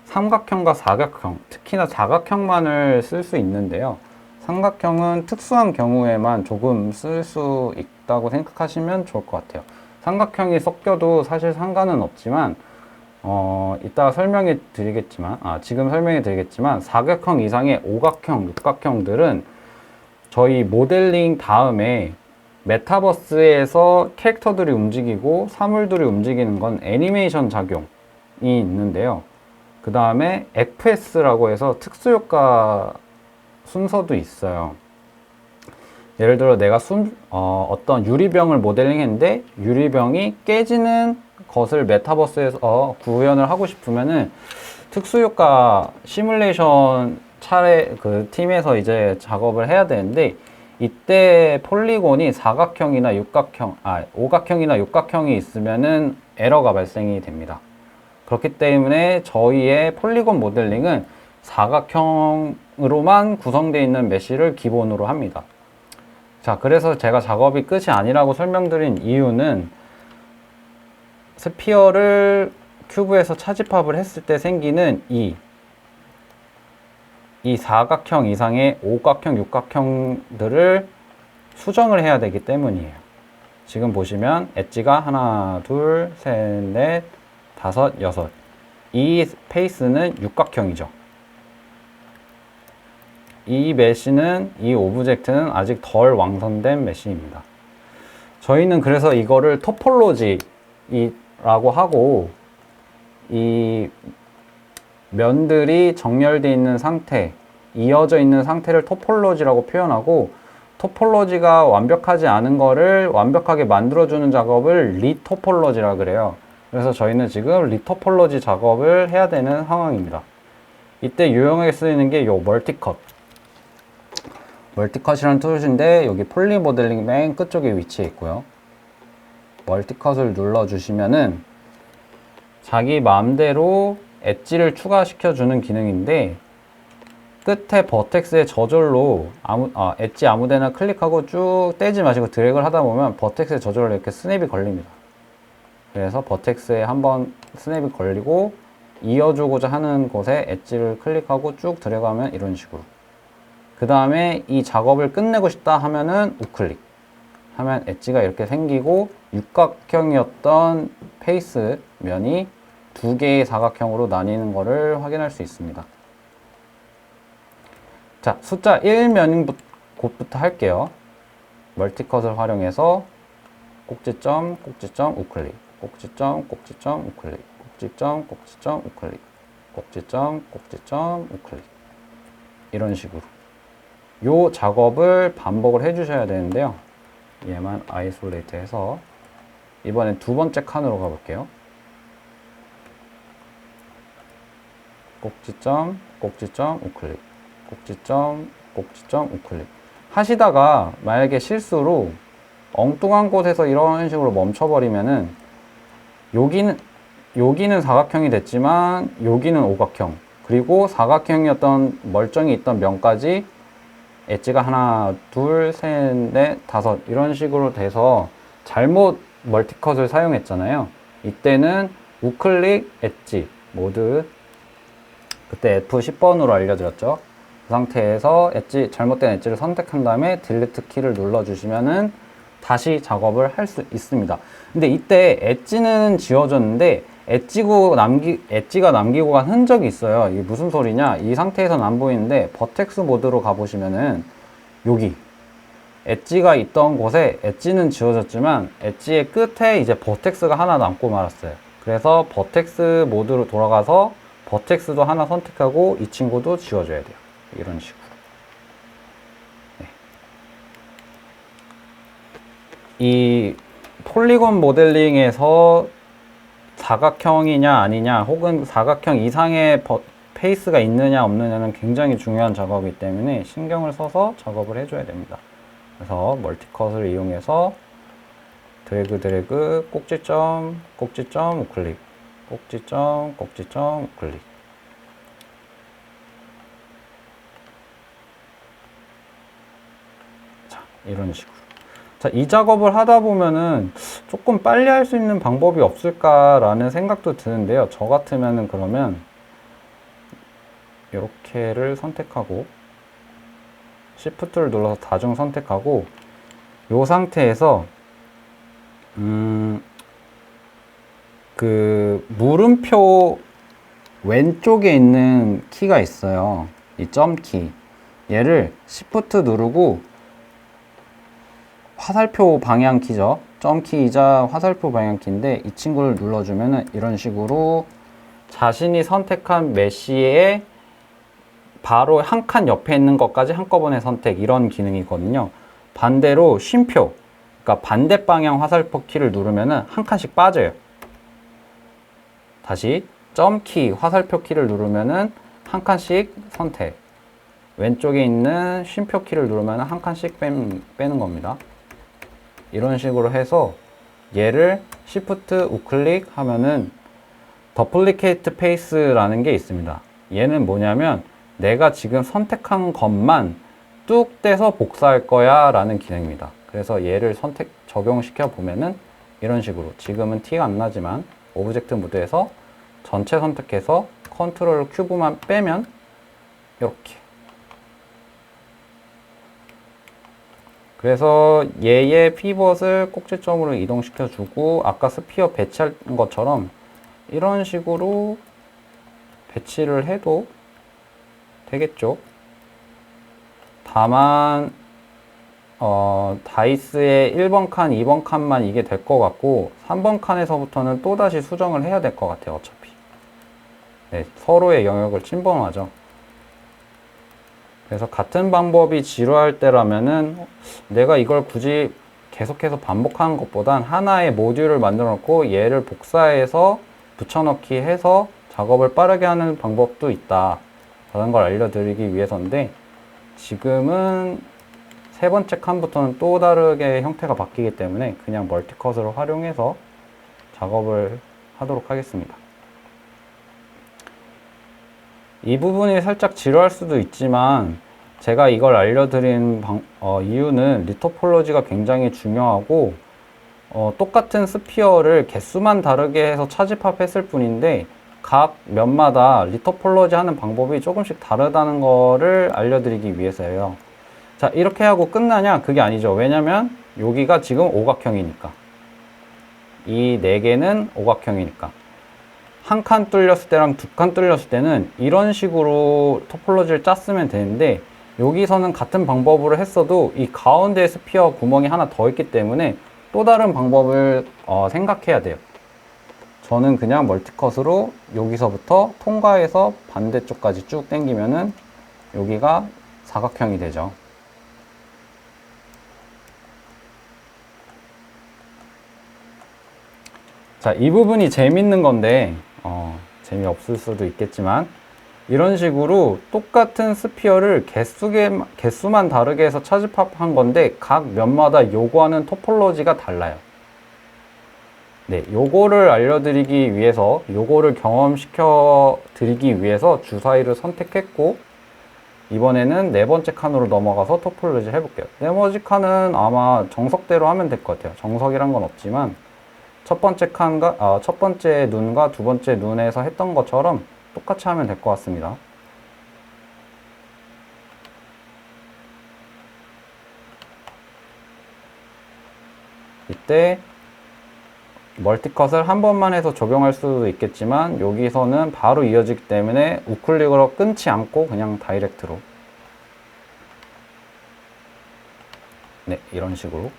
삼각형과 사각형, 특히나 사각형만을 쓸 수 있는데요. 삼각형은 특수한 경우에만 조금 쓸 수 있다고 생각하시면 좋을 것 같아요. 삼각형이 섞여도 사실 상관은 없지만 이따가 설명해 드리겠지만 지금 설명해 드리겠지만, 사각형 이상의 오각형, 육각형들은 저희 모델링 다음에 메타버스에서 캐릭터들이 움직이고 사물들이 움직이는 건 애니메이션 작용이 있는데요. 그 다음에 FS라고 해서 특수효과 순서도 있어요. 예를 들어 내가 어떤 유리병을 모델링 했는데 유리병이 깨지는 것을 메타버스에서 구현을 하고 싶으면은 특수효과 시뮬레이션 팀에서 이제 작업을 해야 되는데, 이때 폴리곤이 사각형이나 오각형이나 육각형이 있으면은 에러가 발생이 됩니다. 그렇기 때문에 저희의 폴리곤 모델링은 사각형으로만 구성되어 있는 메쉬를 기본으로 합니다. 자, 그래서 제가 작업이 끝이 아니라고 설명드린 이유는 스피어를 큐브에서 차집합을 했을 때 생기는 이 사각형 이상의 오각형, 육각형들을 수정을 해야 되기 때문이에요. 지금 보시면 엣지가 하나, 둘, 셋, 넷, 다섯, 여섯. 이 페이스는 육각형이죠. 이 메쉬는, 이 오브젝트는 아직 덜 완성된 메쉬입니다. 저희는 그래서 이거를 토폴로지라고 하고, 이 면들이 정렬되어 있는 상태, 이어져 있는 상태를 토폴로지라고 표현하고, 토폴로지가 완벽하지 않은 거를 완벽하게 만들어주는 작업을 리토폴로지라 그래요. 그래서 저희는 지금 리토폴로지 작업을 해야 되는 상황입니다. 이때 유용하게 쓰이는 게 요 멀티컷. 멀티컷이라는 툴인데 여기 폴리 모델링 맨 끝쪽에 위치해 있고요. 멀티컷을 눌러주시면은 자기 마음대로 엣지를 추가시켜주는 기능인데 끝에 버텍스의 저절로 엣지 아무데나 클릭하고 쭉 떼지 마시고 드래그를 하다 보면 버텍스의 저절로 이렇게 스냅이 걸립니다. 그래서 버텍스에 한번 스냅이 걸리고 이어주고자 하는 곳에 엣지를 클릭하고 쭉 드래그하면 이런 식으로. 그 다음에 이 작업을 끝내고 싶다 하면은 우클릭 하면 엣지가 이렇게 생기고 육각형이었던 페이스 면이 두 개의 사각형으로 나뉘는 것을 확인할 수 있습니다. 자, 숫자 1면 곧부터 할게요. 멀티컷을 활용해서 꼭지점, 꼭지점, 우클릭, 꼭지점, 꼭지점, 우클릭, 꼭지점, 꼭지점, 우클릭, 꼭지점, 꼭지점, 우클릭. 이런 식으로. 요 작업을 반복을 해주셔야 되는데요. 얘만 아이솔레이트 해서 이번엔 두 번째 칸으로 가볼게요. 꼭지점, 꼭지점, 우클릭, 꼭지점, 꼭지점, 우클릭 하시다가 만약에 실수로 엉뚱한 곳에서 이런 식으로 멈춰버리면은 여기는 사각형이 됐지만 여기는 오각형, 그리고 사각형이었던 멀쩡히 있던 면까지 엣지가 하나, 둘, 셋, 넷, 다섯 이런 식으로 돼서 잘못 멀티컷을 사용했잖아요. 이때는 우클릭, 엣지 모드, 그때 F10번으로 알려드렸죠. 그 상태에서 잘못된 엣지를 선택한 다음에 딜리트 키를 눌러주시면은 다시 작업을 할 수 있습니다. 근데 이때 엣지는 지워졌는데 엣지가 남기고 간 흔적이 있어요. 이게 무슨 소리냐? 이 상태에서는 안 보이는데 버텍스 모드로 가보시면은 여기 엣지가 있던 곳에 엣지는 지워졌지만 엣지의 끝에 이제 버텍스가 하나 남고 말았어요. 그래서 버텍스 모드로 돌아가서 버텍스도 하나 선택하고 이 친구도 지워줘야 돼요. 이런 식으로. 네. 이 폴리곤 모델링에서 사각형이냐 아니냐 혹은 사각형 이상의 페이스가 있느냐 없느냐는 굉장히 중요한 작업이기 때문에 신경을 써서 작업을 해줘야 됩니다. 그래서 멀티컷을 이용해서 드래그 꼭지점 꼭지점 우클릭 꼭지점 꼭지점 우클릭. 자, 이런 식으로. 자, 이 작업을 하다 보면은 조금 빨리 할 수 있는 방법이 없을까라는 생각도 드는데요. 저 같으면은 그러면 이렇게를 선택하고 Shift를 눌러서 다중 선택하고 이 상태에서 그 물음표 왼쪽에 있는 키가 있어요. 이 점키. 얘를 Shift 누르고 화살표 방향 키죠. 점키이자 화살표 방향 키인데 이 친구를 눌러주면은 이런 식으로 자신이 선택한 메쉬에 바로 한 칸 옆에 있는 것까지 한꺼번에 선택, 이런 기능이거든요. 반대로 쉼표, 그러니까 반대 방향 화살표 키를 누르면은 한 칸씩 빠져요. 다시 점키 화살표 키를 누르면은 한 칸씩 선택. 왼쪽에 있는 쉼표 키를 누르면 한 칸씩 빼는 겁니다. 이런 식으로 해서 얘를 Shift 우클릭 하면은 더플리케이트 페이스라는 게 있습니다. 얘는 뭐냐면 내가 지금 선택한 것만 뚝 떼서 복사할 거야 라는 기능입니다. 그래서 얘를 적용시켜 보면은 이런 식으로, 지금은 티가 안 나지만 오브젝트 모드에서 전체 선택해서 컨트롤 큐브만 빼면 이렇게. 그래서 얘의 피벗을 꼭지점으로 이동시켜 주고 아까 스피어 배치한 것처럼 이런 식으로 배치를 해도 되겠죠. 다만 다이스의 1번 칸, 2번 칸만 이게 될 것 같고 3번 칸에서부터는 또다시 수정을 해야 될 것 같아요. 어차피 네, 서로의 영역을 침범하죠. 그래서 같은 방법이 지루할 때라면은 내가 이걸 굳이 계속해서 반복하는 것보단 하나의 모듈을 만들어 놓고 얘를 복사해서 붙여넣기 해서 작업을 빠르게 하는 방법도 있다 라는 걸 알려드리기 위해서인데, 지금은 세 번째 칸부터는 또 다르게 형태가 바뀌기 때문에 그냥 멀티컷을 활용해서 작업을 하도록 하겠습니다. 이 부분이 살짝 지루할 수도 있지만 제가 이걸 알려드린 이유는 리토폴로지가 굉장히 중요하고 똑같은 스피어를 개수만 다르게 해서 차집합했을 뿐인데 각 면마다 리토폴로지 하는 방법이 조금씩 다르다는 거를 알려드리기 위해서예요. 자, 이렇게 하고 끝나냐? 그게 아니죠. 왜냐면 여기가 지금 오각형이니까, 이 네 개는 오각형이니까 한 칸 뚫렸을 때랑 두 칸 뚫렸을 때는 이런 식으로 토폴로지를 짰으면 되는데 여기서는 같은 방법으로 했어도 이 가운데 스피어 구멍이 하나 더 있기 때문에 또 다른 방법을 생각해야 돼요. 저는 그냥 멀티컷으로 여기서부터 통과해서 반대쪽까지 쭉 당기면은 여기가 사각형이 되죠. 자, 이 부분이 재밌는 건데 재미없을 수도 있겠지만 이런 식으로 똑같은 스피어를 개수만 다르게 해서 차집합한 건데 각 면마다 요구하는 토폴로지가 달라요. 네, 요거를 알려드리기 위해서, 요거를 경험시켜 드리기 위해서 주사위를 선택했고, 이번에는 네 번째 칸으로 넘어가서 토폴로지 해볼게요. 네 번째 칸은 아마 정석대로 하면 될 것 같아요. 정석이란 건 없지만 첫 번째 눈과 두 번째 눈에서 했던 것처럼 똑같이 하면 될 것 같습니다. 이때 멀티컷을 한 번만 해서 적용할 수도 있겠지만 여기서는 바로 이어지기 때문에 우클릭으로 끊지 않고 그냥 다이렉트로, 네, 이런 식으로.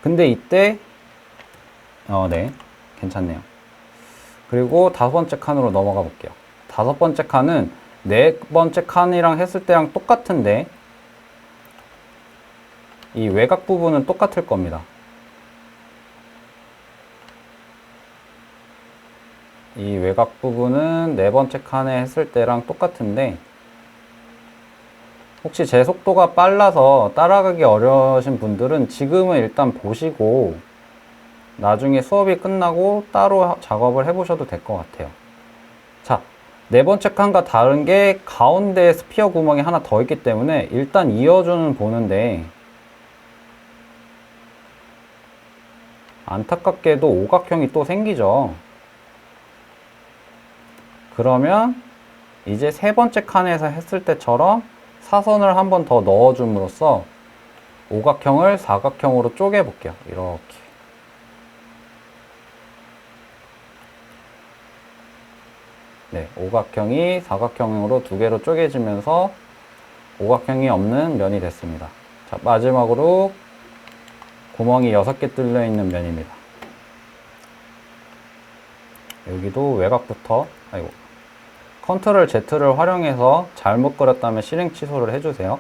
근데 이때 네, 괜찮네요. 그리고 다섯 번째 칸으로 넘어가 볼게요. 다섯 번째 칸은 네 번째 칸이랑 했을 때랑 똑같은데 이 외곽 부분은 똑같을 겁니다. 이 외곽 부분은 네 번째 칸에 했을 때랑 똑같은데 혹시 제 속도가 빨라서 따라가기 어려우신 분들은 지금은 일단 보시고 나중에 수업이 끝나고 따로 작업을 해보셔도 될 것 같아요. 자, 네 번째 칸과 다른 게 가운데 스피어 구멍이 하나 더 있기 때문에 일단 이어주는 보는데 안타깝게도 오각형이 또 생기죠. 그러면 이제 세 번째 칸에서 했을 때처럼 사선을 한 번 더 넣어줌으로써 오각형을 사각형으로 쪼개 볼게요. 이렇게. 네, 오각형이 사각형으로 두 개로 쪼개지면서 오각형이 없는 면이 됐습니다. 자, 마지막으로 구멍이 6개 뚫려 있는 면입니다. 여기도 외곽부터, 컨트롤 Z를 활용해서 잘못 그렸다면 실행 취소를 해주세요.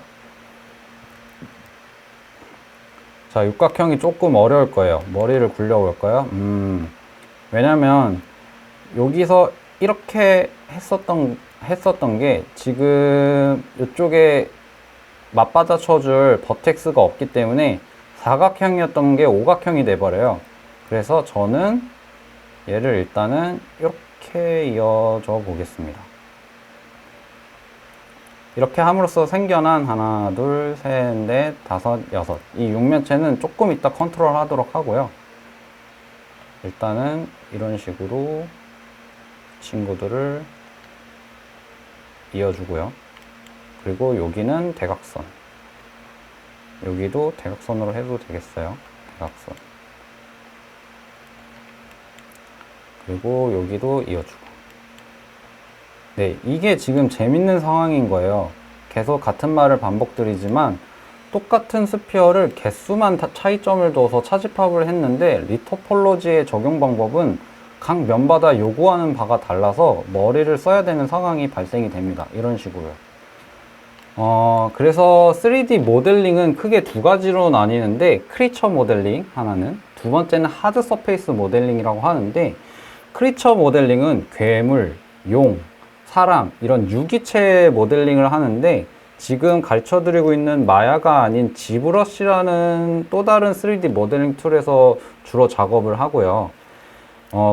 자, 육각형이 조금 어려울 거예요. 머리를 굴려볼까요? 왜냐면 여기서 이렇게 했었던 게 지금 이쪽에 맞받아쳐줄 버텍스가 없기 때문에 사각형이었던 게 오각형이 돼버려요. 그래서 저는 얘를 일단은 이렇게 이어져 보겠습니다. 이렇게 함으로써 생겨난 하나, 둘, 셋, 넷, 다섯, 여섯. 이 육면체는 조금 이따 컨트롤 하도록 하고요. 일단은 이런 식으로 친구들을 이어주고요. 그리고 여기는 대각선. 여기도 대각선으로 해도 되겠어요. 대각선. 그리고 여기도 이어주고. 네, 이게 지금 재밌는 상황인 거예요. 계속 같은 말을 반복드리지만 똑같은 스피어를 개수만 차이점을 둬서 차집합을 했는데 리토폴로지의 적용 방법은 각 면마다 요구하는 바가 달라서 머리를 써야 되는 상황이 발생이 됩니다. 이런 식으로요. 그래서 3D 모델링은 크게 두 가지로 나뉘는데 크리처 모델링 하나는, 두 번째는 하드 서페이스 모델링이라고 하는데, 크리처 모델링은 괴물, 용, 사람 이런 유기체 모델링을 하는데 지금 가르쳐 드리고 있는 마야가 아닌 지브러시라는 또 다른 3D 모델링 툴에서 주로 작업을 하고요.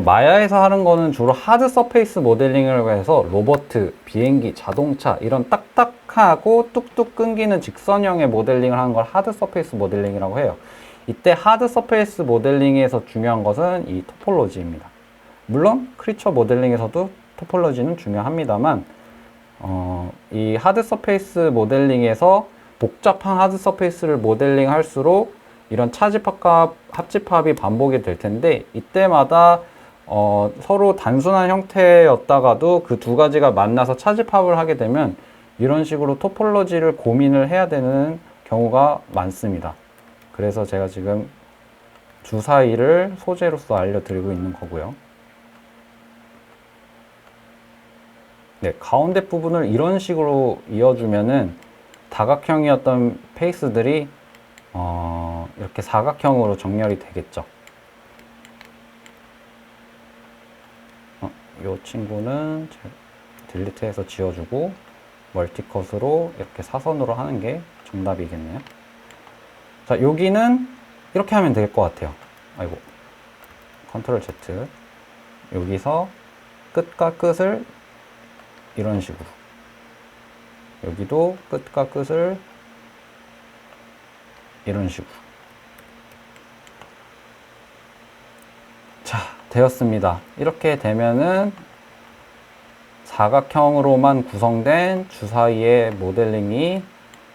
마야에서 하는 거는 주로 하드 서페이스 모델링을 해서 로봇, 비행기, 자동차 이런 딱딱하고 뚝뚝 끊기는 직선형의 모델링을 하는 걸 하드 서페이스 모델링이라고 해요. 이때 하드 서페이스 모델링에서 중요한 것은 이 토폴로지입니다. 물론 크리처 모델링에서도 토폴로지는 중요합니다만 이 하드 서페이스 모델링에서 복잡한 하드 서페이스를 모델링 할수록 이런 차집합과 합집합이 반복이 될 텐데 이때마다 서로 단순한 형태였다가도 그 두 가지가 만나서 차집합을 하게 되면 이런 식으로 토폴로지를 고민을 해야 되는 경우가 많습니다. 그래서 제가 지금 주사위를 소재로서 알려드리고 있는 거고요. 네, 가운데 부분을 이런 식으로 이어주면은 다각형이었던 페이스들이 이렇게 사각형으로 정렬이 되겠죠. 이 친구는 딜리트해서 지워주고 멀티컷으로 이렇게 사선으로 하는 게 정답이겠네요. 자, 여기는 이렇게 하면 될 것 같아요. 아이고, 컨트롤 Z. 여기서 끝과 끝을 이런 식으로, 여기도 끝과 끝을 이런 식으로. 자, 되었습니다. 이렇게 되면은 사각형으로만 구성된 주사위의 모델링이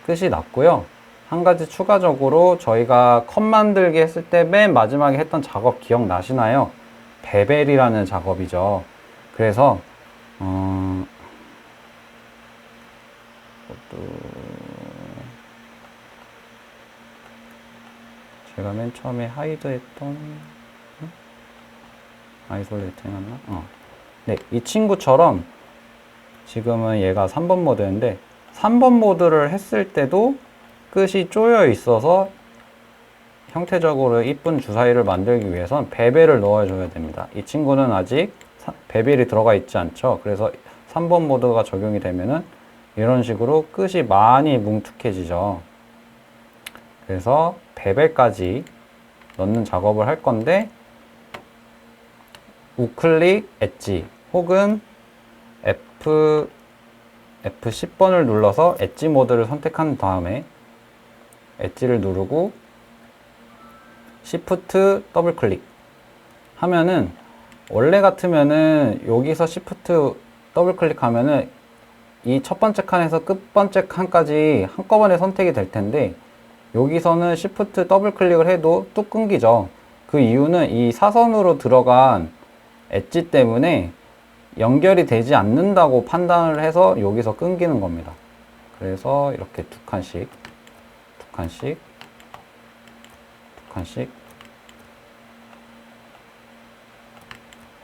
끝이 났고요. 한 가지 추가적으로 저희가 컷 만들기 했을 때 맨 마지막에 했던 작업 기억나시나요? 베벨이라는 작업이죠. 그래서 제가 맨 처음에 하이드 했던 아이솔레이트 해놨나? 네, 이 친구처럼 지금은 얘가 3번 모드인데 3번 모드를 했을 때도 끝이 쪼여 있어서 형태적으로 이쁜 주사위를 만들기 위해선 베벨을 넣어줘야 됩니다. 이 친구는 아직 베벨이 들어가 있지 않죠. 그래서 3번 모드가 적용이 되면은 이런 식으로 끝이 많이 뭉툭해지죠. 그래서 베벨까지 넣는 작업을 할 건데 우클릭 엣지 혹은 F10번을 눌러서 엣지 모드를 선택한 다음에 엣지를 누르고 Shift 더블 클릭 하면은 원래 같으면은 여기서 Shift 더블 클릭하면은 이 첫 번째 칸에서 끝 번째 칸까지 한꺼번에 선택이 될 텐데 여기서는 Shift 더블 클릭을 해도 뚝 끊기죠. 그 이유는 이 사선으로 들어간 엣지 때문에 연결이 되지 않는다고 판단을 해서 여기서 끊기는 겁니다. 그래서 이렇게 두 칸씩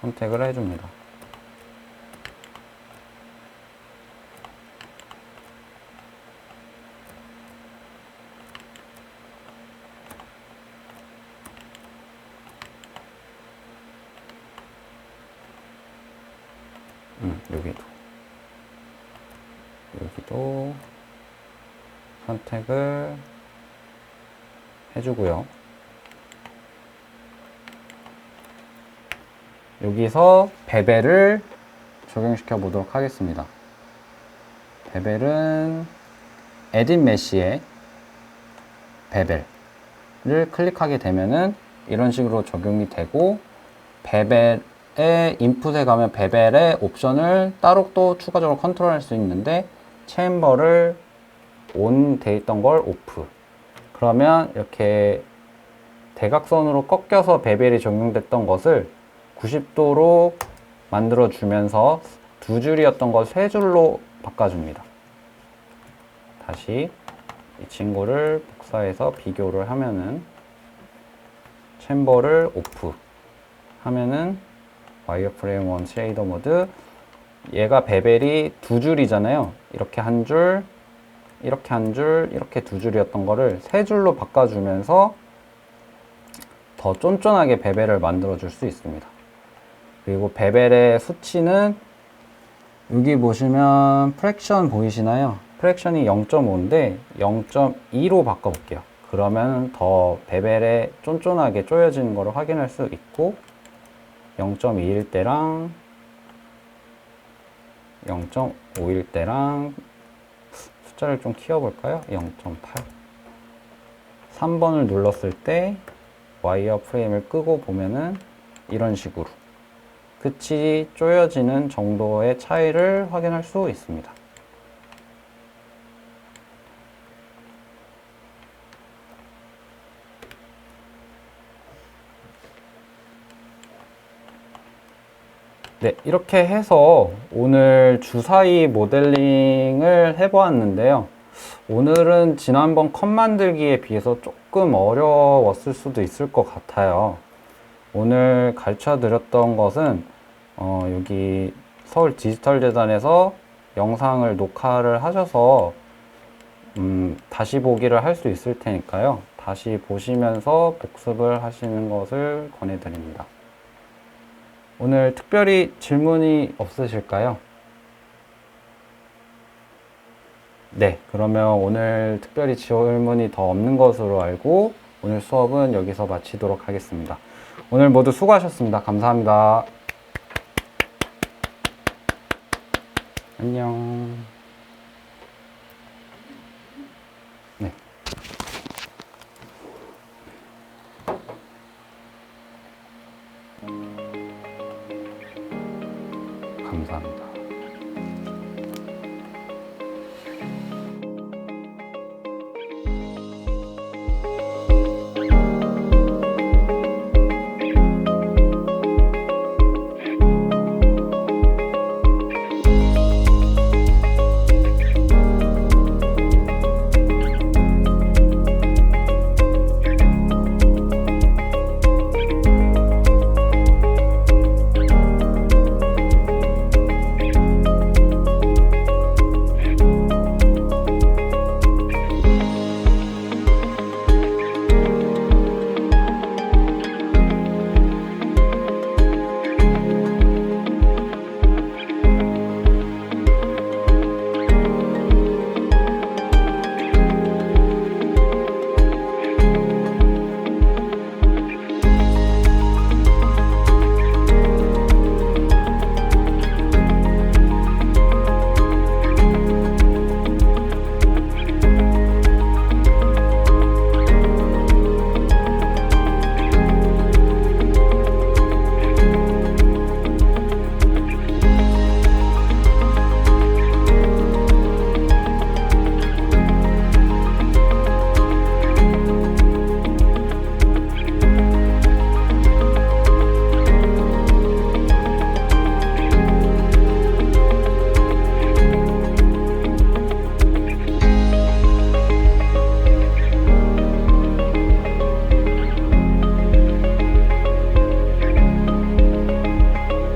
선택을 해줍니다. 여기도 선택을 해주고요. 여기서 베벨을 적용시켜 보도록 하겠습니다. 베벨은 에딧 메쉬에 베벨을 클릭하게 되면은 이런 식으로 적용이 되고, 베벨의 인풋에 가면 베벨의 옵션을 따로 또 추가적으로 컨트롤할 수 있는데, 챔버를 온 돼 있던 걸 오프. 그러면 이렇게 대각선으로 꺾여서 베벨이 적용됐던 것을 90도로 만들어 주면서 두 줄이었던 걸 세 줄로 바꿔줍니다. 다시 이 친구를 복사해서 비교를 하면은, 챔버를 오프 하면은 와이어프레임 1 쉐이더 모드, 얘가 베벨이 두 줄이잖아요. 이렇게 한 줄, 이렇게 한 줄, 이렇게 두 줄이었던 거를 세 줄로 바꿔주면서 더 쫀쫀하게 베벨을 만들어 줄 수 있습니다. 그리고 베벨의 수치는 여기 보시면 프랙션 보이시나요? 프랙션이 0.5인데 0.2로 바꿔볼게요. 그러면 더 베벨에 쫀쫀하게 쪼여지는 것을 확인할 수 있고, 0.2일 때랑 0.5일 때랑 숫자를 좀 키워볼까요? 0.8. 3번을 눌렀을 때 와이어 프레임을 끄고 보면은 이런 식으로 끝이 쪼여지는 정도의 차이를 확인할 수 있습니다. 네, 이렇게 해서 오늘 주사위 모델링을 해보았는데요. 오늘은 지난번 컷 만들기에 비해서 조금 어려웠을 수도 있을 것 같아요. 오늘 가르쳐 드렸던 것은 여기 서울 디지털재단에서 영상을 녹화를 하셔서 다시 보기를 할 수 있을 테니까요. 다시 보시면서 복습을 하시는 것을 권해드립니다. 오늘 특별히 질문이 없으실까요? 네, 그러면 오늘 특별히 질문이 더 없는 것으로 알고 오늘 수업은 여기서 마치도록 하겠습니다. 오늘 모두 수고하셨습니다. 감사합니다. 안녕.